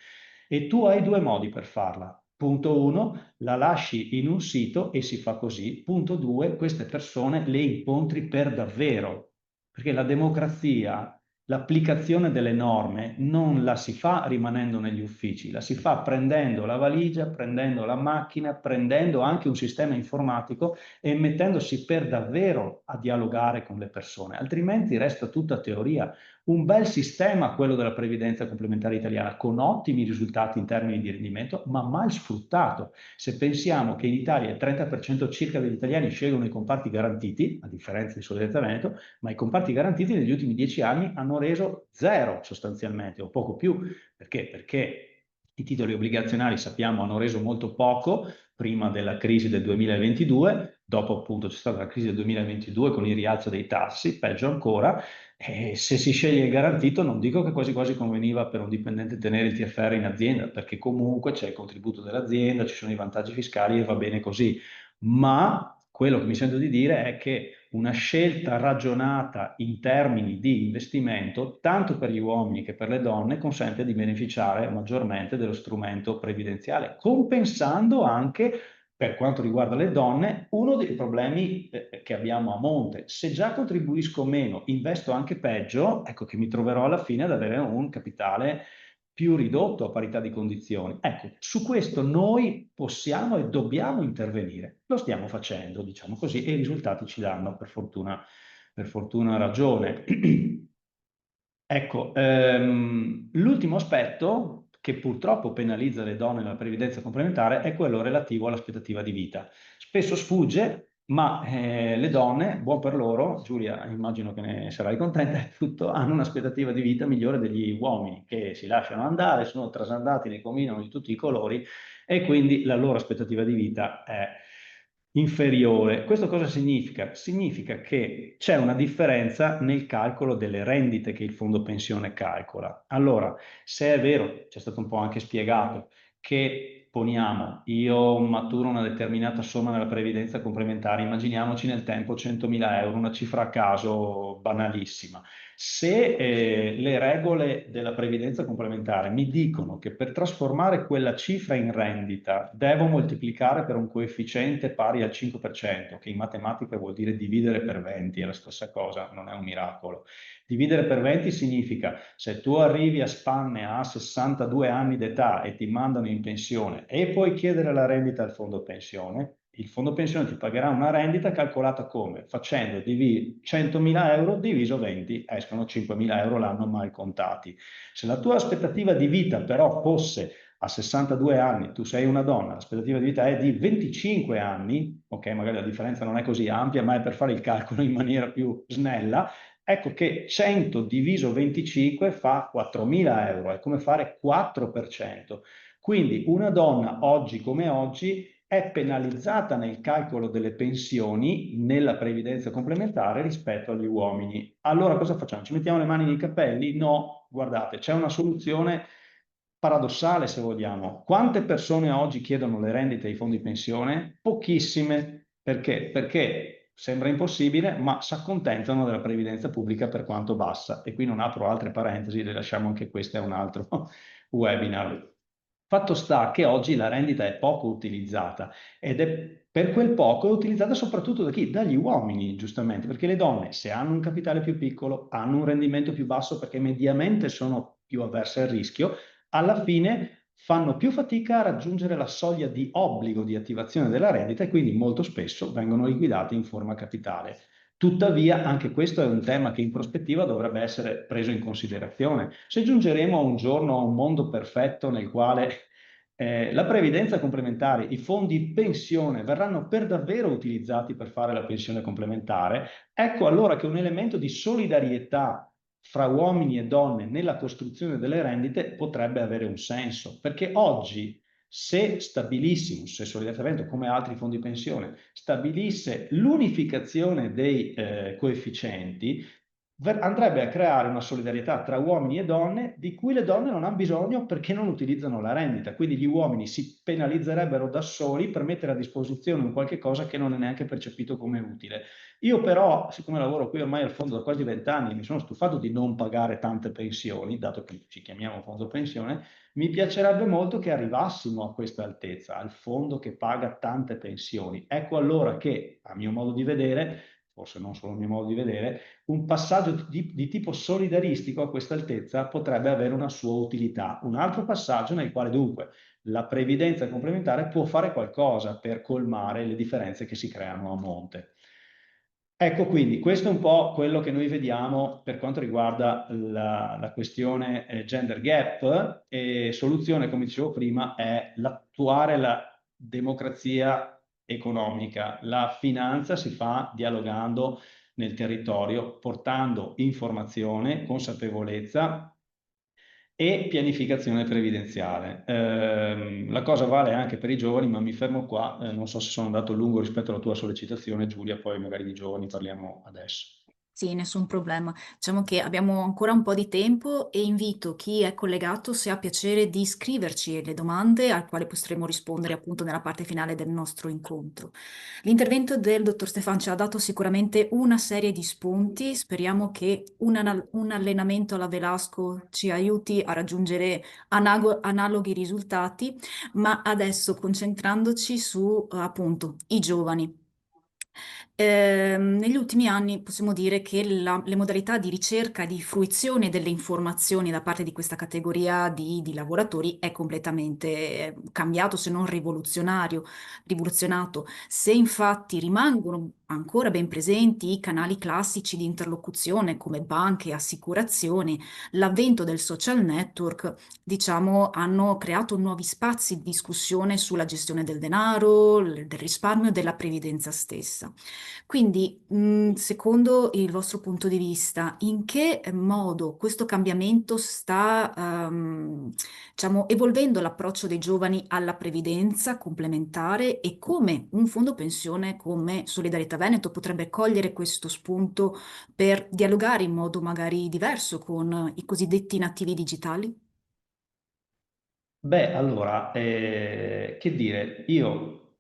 E tu hai 2 modi per farla. Punto 1, la lasci in un sito e si fa così. Punto 2, queste persone le incontri per davvero, perché la democrazia, l'applicazione delle norme non la si fa rimanendo negli uffici, la si fa prendendo la valigia, prendendo la macchina, prendendo anche un sistema informatico e mettendosi per davvero a dialogare con le persone, altrimenti resta tutta teoria. Un bel sistema quello della previdenza complementare italiana, con ottimi risultati in termini di rendimento, ma mal sfruttato. Se pensiamo che in Italia il 30% circa degli italiani scelgono i comparti garantiti, a differenza di Solidarietà Veneto, ma i comparti garantiti negli ultimi 10 anni hanno reso 0 sostanzialmente, o poco più. Perché? Perché i titoli obbligazionari, sappiamo, hanno reso molto poco prima della crisi del 2022, dopo appunto c'è stata la crisi del 2022 con il rialzo dei tassi, peggio ancora. Se si sceglie il garantito, non dico che quasi quasi conveniva per un dipendente tenere il TFR in azienda, perché comunque c'è il contributo dell'azienda, ci sono i vantaggi fiscali e va bene così. Ma quello che mi sento di dire è che una scelta ragionata in termini di investimento, tanto per gli uomini che per le donne, consente di beneficiare maggiormente dello strumento previdenziale, compensando anche, per quanto riguarda le donne, uno dei problemi che abbiamo a monte. Se già contribuisco meno, investo anche peggio, ecco che mi troverò alla fine ad avere un capitale più ridotto a parità di condizioni. Ecco, su questo noi possiamo e dobbiamo intervenire. Lo stiamo facendo, diciamo così, e i risultati ci danno per fortuna ragione. Ecco, l'ultimo aspetto che purtroppo penalizza le donne nella previdenza complementare è quello relativo all'aspettativa di vita. Spesso sfugge, ma le donne, buon per loro, Giulia, immagino che ne sarai contenta, tutto, hanno un'aspettativa di vita migliore degli uomini, che si lasciano andare, sono trasandati, ne combinano di tutti i colori, e quindi la loro aspettativa di vita è inferiore. Questo cosa significa? Significa che c'è una differenza nel calcolo delle rendite che il fondo pensione calcola. Allora, se è vero, c'è stato un po' anche spiegato, che poniamo, io maturo una determinata somma nella previdenza complementare, immaginiamoci nel tempo 100.000 euro, una cifra a caso banalissima. Se le regole della previdenza complementare mi dicono che per trasformare quella cifra in rendita devo moltiplicare per un coefficiente pari al 5%, che in matematica vuol dire dividere per 20, è la stessa cosa, non è un miracolo. Dividere per 20 significa se tu arrivi a spanne a 62 anni d'età e ti mandano in pensione e puoi chiedere la rendita al fondo pensione, il fondo pensione ti pagherà una rendita calcolata come? Facendo 100.000 euro diviso 20, escono 5.000 euro l'anno mal contati. Se la tua aspettativa di vita però fosse a 62 anni, tu sei una donna, l'aspettativa di vita è di 25 anni, ok, magari la differenza non è così ampia, ma è per fare il calcolo in maniera più snella, ecco che 100 diviso 25 fa 4.000 euro, è come fare 4%. Quindi una donna oggi come oggi è penalizzata nel calcolo delle pensioni nella previdenza complementare rispetto agli uomini. Allora cosa facciamo? Ci mettiamo le mani nei capelli? No, guardate, c'è una soluzione paradossale se vogliamo. Quante persone oggi chiedono le rendite ai fondi pensione? Pochissime. Perché? Perché sembra impossibile, ma si accontentano della previdenza pubblica per quanto bassa. E qui non apro altre parentesi, le lasciamo anche queste a un altro webinar. Fatto sta che oggi la rendita è poco utilizzata ed è per quel poco è utilizzata soprattutto da chi? Dagli uomini, giustamente, perché le donne, se hanno un capitale più piccolo, hanno un rendimento più basso perché mediamente sono più avverse al rischio, alla fine fanno più fatica a raggiungere la soglia di obbligo di attivazione della rendita e quindi molto spesso vengono liquidate in forma capitale. Tuttavia, anche questo è un tema che in prospettiva dovrebbe essere preso in considerazione. Se giungeremo a un giorno, a un mondo perfetto nel quale la previdenza complementare, i fondi pensione verranno per davvero utilizzati per fare la pensione complementare, ecco allora che un elemento di solidarietà fra uomini e donne nella costruzione delle rendite potrebbe avere un senso, perché oggi se stabilissimo, se solidariamente come altri fondi pensione, stabilisse l'unificazione dei coefficienti, andrebbe a creare una solidarietà tra uomini e donne di cui le donne non hanno bisogno perché non utilizzano la rendita. Quindi gli uomini si penalizzerebbero da soli per mettere a disposizione un qualche cosa che non è neanche percepito come utile. Io però, siccome lavoro qui ormai al fondo da quasi 20 anni, mi sono stufato di non pagare tante pensioni, dato che ci chiamiamo fondo pensione, mi piacerebbe molto che arrivassimo a questa altezza, al fondo che paga tante pensioni. Ecco allora che, a mio modo di vedere, forse non solo a mio modo di vedere, un passaggio di tipo solidaristico a questa altezza potrebbe avere una sua utilità. Un altro passaggio nel quale dunque la previdenza complementare può fare qualcosa per colmare le differenze che si creano a monte. Ecco quindi, questo è un po' quello che noi vediamo per quanto riguarda la questione gender gap e soluzione, come dicevo prima, è l'attuare la democrazia economica. La finanza si fa dialogando nel territorio, portando informazione, consapevolezza e pianificazione previdenziale. La cosa vale anche per i giovani, ma mi fermo qua, non so se sono andato lungo rispetto alla tua sollecitazione, Giulia, poi magari di giovani parliamo adesso. Sì, nessun problema. Diciamo che abbiamo ancora un po' di tempo e invito chi è collegato, se ha piacere, di scriverci le domande al quale potremo rispondere appunto nella parte finale del nostro incontro. L'intervento del dottor Stefan ci ha dato sicuramente una serie di spunti. Speriamo che un allenamento alla Velasco ci aiuti a raggiungere analoghi risultati, ma adesso concentrandoci su appunto i giovani. Negli ultimi anni possiamo dire che le modalità di ricerca e di fruizione delle informazioni da parte di questa categoria di lavoratori è completamente cambiato, se non rivoluzionato. Se infatti rimangono ancora ben presenti i canali classici di interlocuzione come banche e assicurazioni, l'avvento del social network, diciamo, hanno creato nuovi spazi di discussione sulla gestione del denaro, del risparmio e della previdenza stessa. Quindi, secondo il vostro punto di vista, in che modo questo cambiamento sta, diciamo, evolvendo l'approccio dei giovani alla previdenza complementare e come un fondo pensione come Solidarietà Veneto potrebbe cogliere questo spunto per dialogare in modo magari diverso con i cosiddetti nativi digitali? Beh, allora, che dire,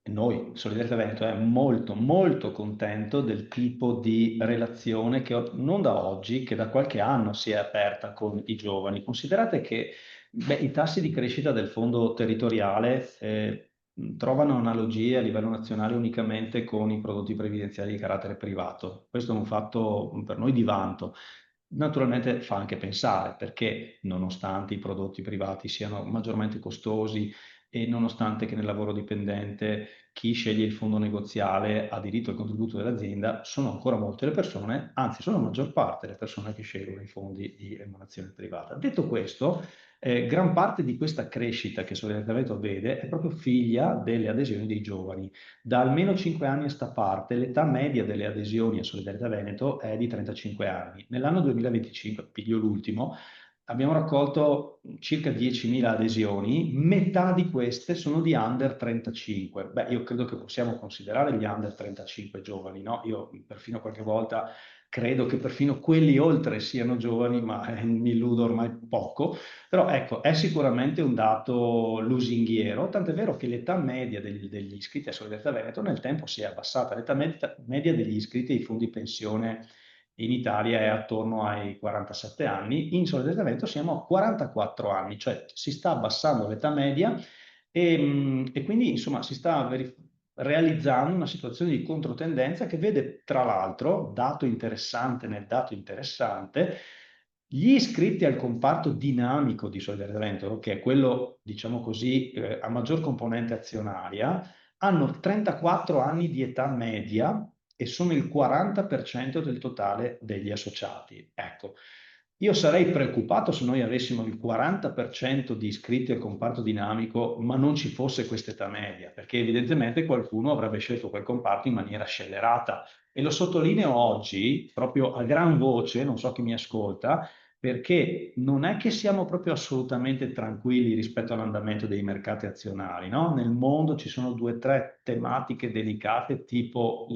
noi, Solidarietà Veneto, è molto, molto contento del tipo di relazione che non da oggi, che da qualche anno si è aperta con i giovani. Considerate che beh, i tassi di crescita del fondo territoriale trovano analogie a livello nazionale unicamente con i prodotti previdenziali di carattere privato. Questo è un fatto per noi di vanto. Naturalmente fa anche pensare perché, nonostante i prodotti privati siano maggiormente costosi e nonostante che nel lavoro dipendente chi sceglie il fondo negoziale ha diritto al contributo dell'azienda, sono ancora molte le persone, anzi sono la maggior parte le persone che scelgono i fondi di emanazione privata. Detto questo, gran parte di questa crescita che Solidarietà Veneto vede è proprio figlia delle adesioni dei giovani. Da almeno 5 anni a sta parte, l'età media delle adesioni a Solidarietà Veneto è di 35 anni. Nell'anno 2025, piglio l'ultimo, abbiamo raccolto circa 10.000 adesioni, metà di queste sono di under 35. Beh, io credo che possiamo considerare gli under 35 giovani, no? Io perfino qualche volta credo che perfino quelli oltre siano giovani, ma mi illudo ormai poco. Però ecco, è sicuramente un dato lusinghiero, tant'è vero che l'età media degli iscritti a Solidarietà Veneto nel tempo si è abbassata. L'età media degli iscritti ai fondi pensione in Italia è attorno ai 47 anni, in Solidarietà Veneto siamo a 44 anni, cioè si sta abbassando l'età media e quindi insomma si sta realizzando una situazione di controtendenza che vede tra l'altro, dato interessante nel dato interessante, gli iscritti al comparto dinamico di Solidarietà Veneto, che è quello, diciamo così, a maggior componente azionaria, hanno 34 anni di età media e sono il 40% del totale degli associati. Ecco, io sarei preoccupato se noi avessimo il 40% di iscritti al comparto dinamico, ma non ci fosse questa età media, perché evidentemente qualcuno avrebbe scelto quel comparto in maniera scellerata. E lo sottolineo oggi, proprio a gran voce, non so chi mi ascolta, perché non è che siamo proprio assolutamente tranquilli rispetto all'andamento dei mercati azionari, no? Nel mondo ci sono 2 o 3 tematiche delicate, tipo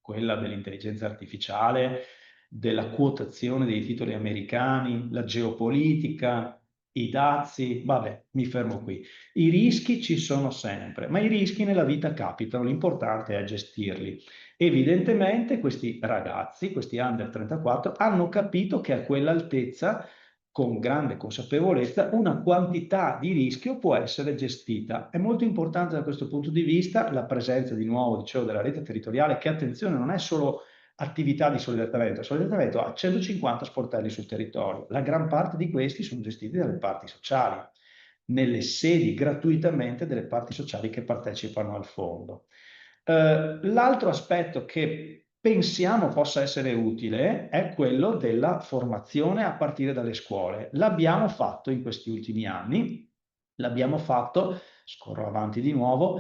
quella dell'intelligenza artificiale, della quotazione dei titoli americani, la geopolitica, i dazi, vabbè, mi fermo qui. I rischi ci sono sempre, ma i rischi nella vita capitano, l'importante è gestirli. Evidentemente questi ragazzi, questi under 34, hanno capito che a quell'altezza, con grande consapevolezza, una quantità di rischio può essere gestita. È molto importante da questo punto di vista la presenza, di nuovo, dicevo, della rete territoriale, che attenzione, non è solo attività di Solidarietà Veneto. Solidarietà Veneto ha 150 sportelli sul territorio, la gran parte di questi sono gestiti dalle parti sociali, nelle sedi gratuitamente delle parti sociali che partecipano al fondo. L'altro aspetto che pensiamo possa essere utile è quello della formazione a partire dalle scuole. L'abbiamo fatto in questi ultimi anni, l'abbiamo fatto, scorro avanti di nuovo,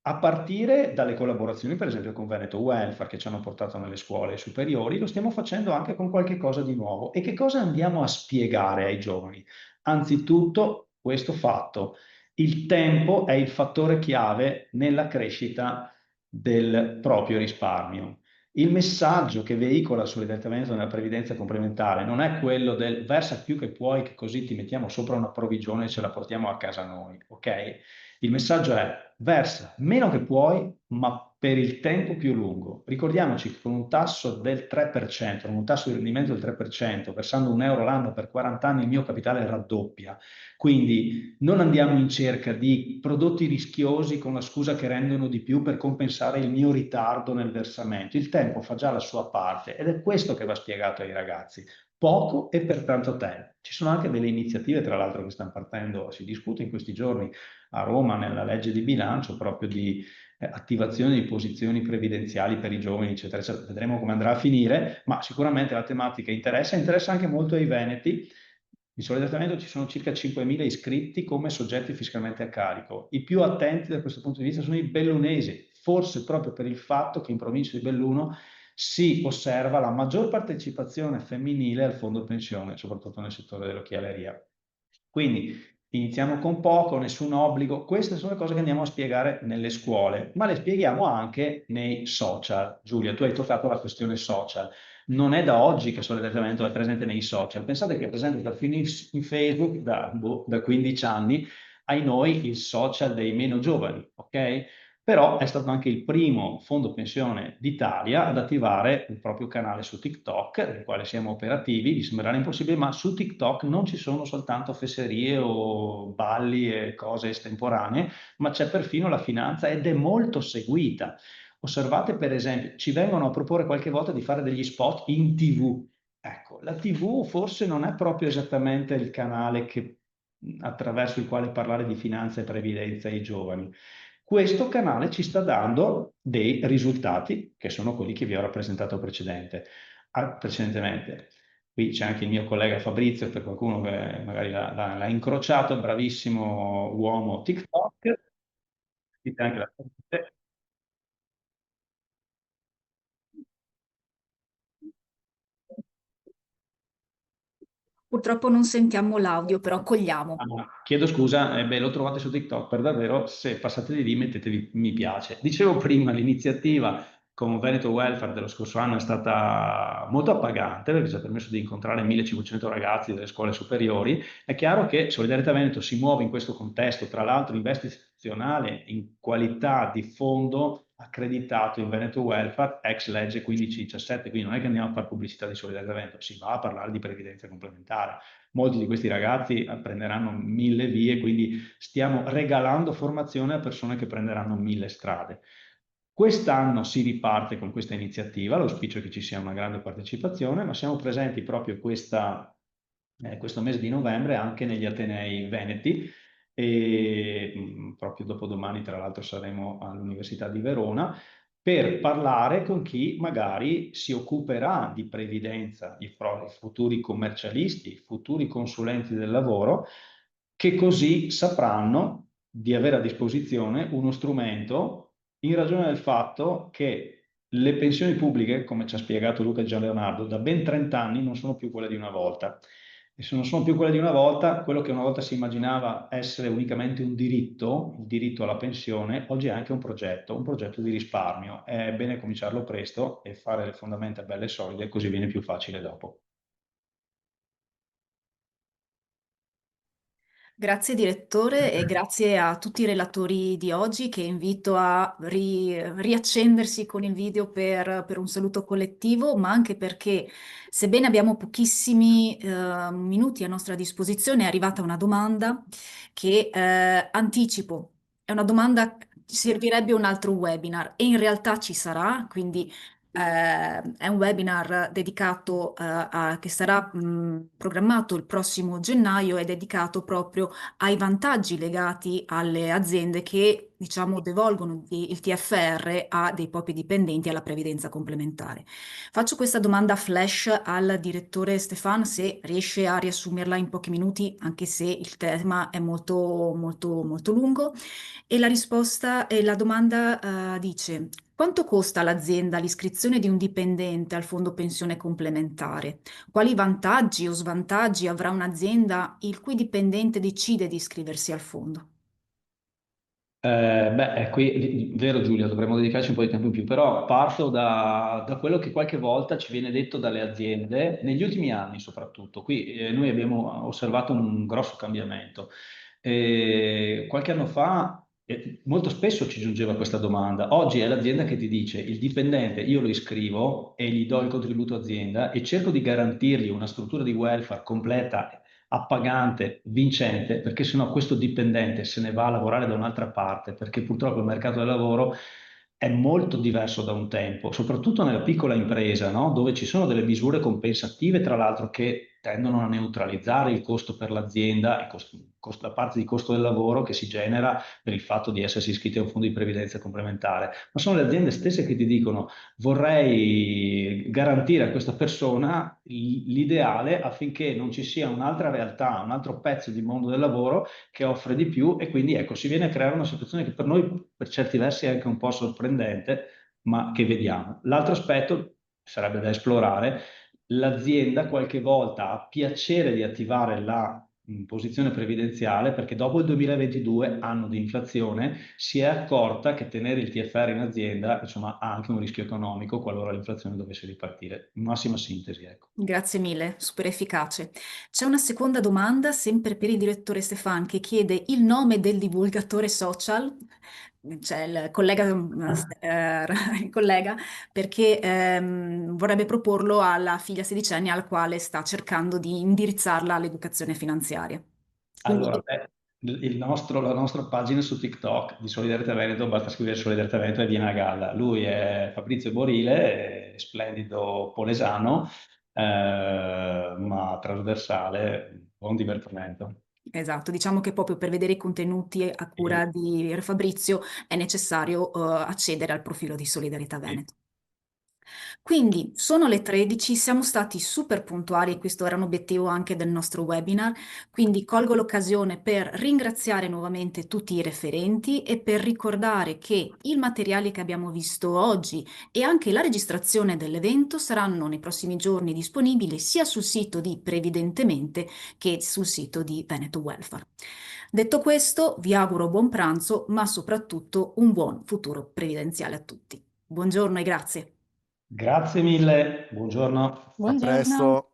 a partire dalle collaborazioni per esempio con Veneto Welfare che ci hanno portato nelle scuole superiori, lo stiamo facendo anche con qualche cosa di nuovo. E che cosa andiamo a spiegare ai giovani? Anzitutto questo fatto: il tempo è il fattore chiave nella crescita del proprio risparmio. Il messaggio che veicola solidariamente nella previdenza complementare non è quello del versa più che puoi, che così ti mettiamo sopra una provvigione e ce la portiamo a casa noi, ok? Il messaggio è versa meno che puoi, ma per il tempo più lungo. Ricordiamoci che con un tasso del 3%, con un tasso di rendimento del 3%, versando €1 l'anno per 40 anni, il mio capitale raddoppia. Quindi non andiamo in cerca di prodotti rischiosi con la scusa che rendono di più per compensare il mio ritardo nel versamento. Il tempo fa già la sua parte ed è questo che va spiegato ai ragazzi. Poco e per tanto tempo. Ci sono anche delle iniziative, tra l'altro, che stanno partendo, si discute in questi giorni a Roma nella legge di bilancio proprio di attivazione di posizioni previdenziali per i giovani, eccetera, eccetera. Vedremo come andrà a finire, ma sicuramente la tematica interessa anche molto ai veneti. In solidarietà ci sono circa 5.000 iscritti come soggetti fiscalmente a carico. I più attenti da questo punto di vista sono i bellunesi, forse proprio per il fatto che in provincia di Belluno si osserva la maggior partecipazione femminile al fondo pensione, soprattutto nel settore dell'occhialeria. Quindi iniziamo con poco, nessun obbligo. Queste sono le cose che andiamo a spiegare nelle scuole, ma le spieghiamo anche nei social. Giulia, tu hai toccato la questione social. Non è da oggi che Solidarietà è presente nei social. Pensate che è presente da in Facebook da 15 anni, ai noi il social dei meno giovani, ok? Però è stato anche il primo fondo pensione d'Italia ad attivare il proprio canale su TikTok, nel quale siamo operativi. Vi sembrerà impossibile, ma su TikTok non ci sono soltanto fesserie o balli e cose estemporanee, ma c'è perfino la finanza ed è molto seguita. Osservate per esempio, ci vengono a proporre qualche volta di fare degli spot in TV. Ecco, la TV forse non è proprio esattamente il canale attraverso il quale parlare di finanza e previdenza ai giovani. Questo canale ci sta dando dei risultati che sono quelli che vi ho rappresentato precedentemente. Qui c'è anche il mio collega Fabrizio, per qualcuno che magari l'ha incrociato, bravissimo uomo TikTok. Dite anche la Purtroppo non sentiamo l'audio, però cogliamo. Chiedo scusa, lo trovate su TikTok per davvero, se passate di lì mettetevi mi piace. Dicevo prima, l'iniziativa con Veneto Welfare dello scorso anno è stata molto appagante perché ci ha permesso di incontrare 1.500 ragazzi delle scuole superiori. È chiaro che Solidarietà Veneto si muove in questo contesto, tra l'altro investe istituzionale in qualità di fondo accreditato in Veneto Welfare, ex legge 1517, quindi non è che andiamo a fare pubblicità di Solidarietà Veneto, si va a parlare di previdenza complementare. Molti di questi ragazzi prenderanno 1.000 vie, quindi stiamo regalando formazione a persone che prenderanno 1.000 strade. Quest'anno si riparte con questa iniziativa, l'auspicio è che ci sia una grande partecipazione, ma siamo presenti proprio questo mese di novembre anche negli Atenei Veneti e proprio dopodomani tra l'altro saremo all'Università di Verona per parlare con chi magari si occuperà di previdenza, i futuri commercialisti, i futuri consulenti del lavoro, che così sapranno di avere a disposizione uno strumento in ragione del fatto che le pensioni pubbliche, come ci ha spiegato Luca Gianleonardo, da ben 30 anni non sono più quelle di una volta. E se non sono più quelle di una volta, quello che una volta si immaginava essere unicamente un diritto, il diritto alla pensione, oggi è anche un progetto di risparmio. È bene cominciarlo presto e fare le fondamenta belle e solide, così viene più facile dopo. Grazie direttore e grazie a tutti i relatori di oggi che invito a riaccendersi con il video per un saluto collettivo, ma anche perché sebbene abbiamo pochissimi minuti a nostra disposizione, è arrivata una domanda che anticipo. È una domanda, servirebbe un altro webinar e in realtà ci sarà, quindi è un webinar dedicato che sarà programmato il prossimo gennaio, è dedicato proprio ai vantaggi legati alle aziende che, diciamo, devolgono il TFR a dei propri dipendenti alla previdenza complementare. Faccio questa domanda flash al direttore Stefan, se riesce a riassumerla in pochi minuti, anche se il tema è molto, molto, molto lungo. E la risposta, la domanda, dice: quanto costa all'azienda l'iscrizione di un dipendente al fondo pensione complementare? Quali vantaggi o svantaggi avrà un'azienda il cui dipendente decide di iscriversi al fondo? È qui, vero Giulia, dovremmo dedicarci un po' di tempo in più, però parto da quello che qualche volta ci viene detto dalle aziende, negli ultimi anni soprattutto. Qui noi abbiamo osservato un grosso cambiamento. Qualche anno fa molto spesso ci giungeva questa domanda. Oggi è l'azienda che ti dice: il dipendente io lo iscrivo e gli do il contributo azienda e cerco di garantirgli una struttura di welfare completa, appagante, vincente, perché sennò questo dipendente se ne va a lavorare da un'altra parte, perché purtroppo il mercato del lavoro è molto diverso da un tempo, soprattutto nella piccola impresa, no? Dove ci sono delle misure compensative, tra l'altro, che tendono a neutralizzare il costo per l'azienda, la parte di costo del lavoro che si genera per il fatto di essersi iscritti a un fondo di previdenza complementare. Ma sono le aziende stesse che ti dicono: vorrei garantire a questa persona l'ideale affinché non ci sia un'altra realtà, un altro pezzo di mondo del lavoro che offre di più, e quindi ecco, si viene a creare una situazione che per noi per certi versi è anche un po' sorprendente, ma che vediamo. L'altro aspetto sarebbe da esplorare: l'azienda qualche volta ha piacere di attivare la posizione previdenziale perché dopo il 2022, anno di inflazione, si è accorta che tenere il TFR in azienda, insomma, ha anche un rischio economico qualora l'inflazione dovesse ripartire. In massima sintesi, ecco. Grazie mille, super efficace. C'è una seconda domanda, sempre per il direttore Stefan, che chiede il nome del divulgatore social. C'è il collega, il collega, perché vorrebbe proporlo alla figlia sedicenne al quale sta cercando di indirizzarla all'educazione finanziaria. Quindi, Allora, la nostra pagina su TikTok di Solidarietà Veneto, basta scrivere Solidarietà Veneto e viene a galla. Lui è Fabrizio Borile, splendido polesano, ma trasversale, buon divertimento. esatto, diciamo che proprio per vedere i contenuti a Sì, cura di Fabrizio è necessario accedere al profilo di Solidarietà sì. Veneto. Quindi sono le 13, siamo stati super puntuali e questo era un obiettivo anche del nostro webinar, quindi colgo l'occasione per ringraziare nuovamente tutti i referenti e per ricordare che il materiale che abbiamo visto oggi e anche la registrazione dell'evento saranno nei prossimi giorni disponibili sia sul sito di Previdentemente che sul sito di Veneto Welfare. Detto questo, vi auguro buon pranzo, ma soprattutto un buon futuro previdenziale a tutti. Buongiorno e grazie. Grazie mille, buongiorno. A Buongiorno. presto.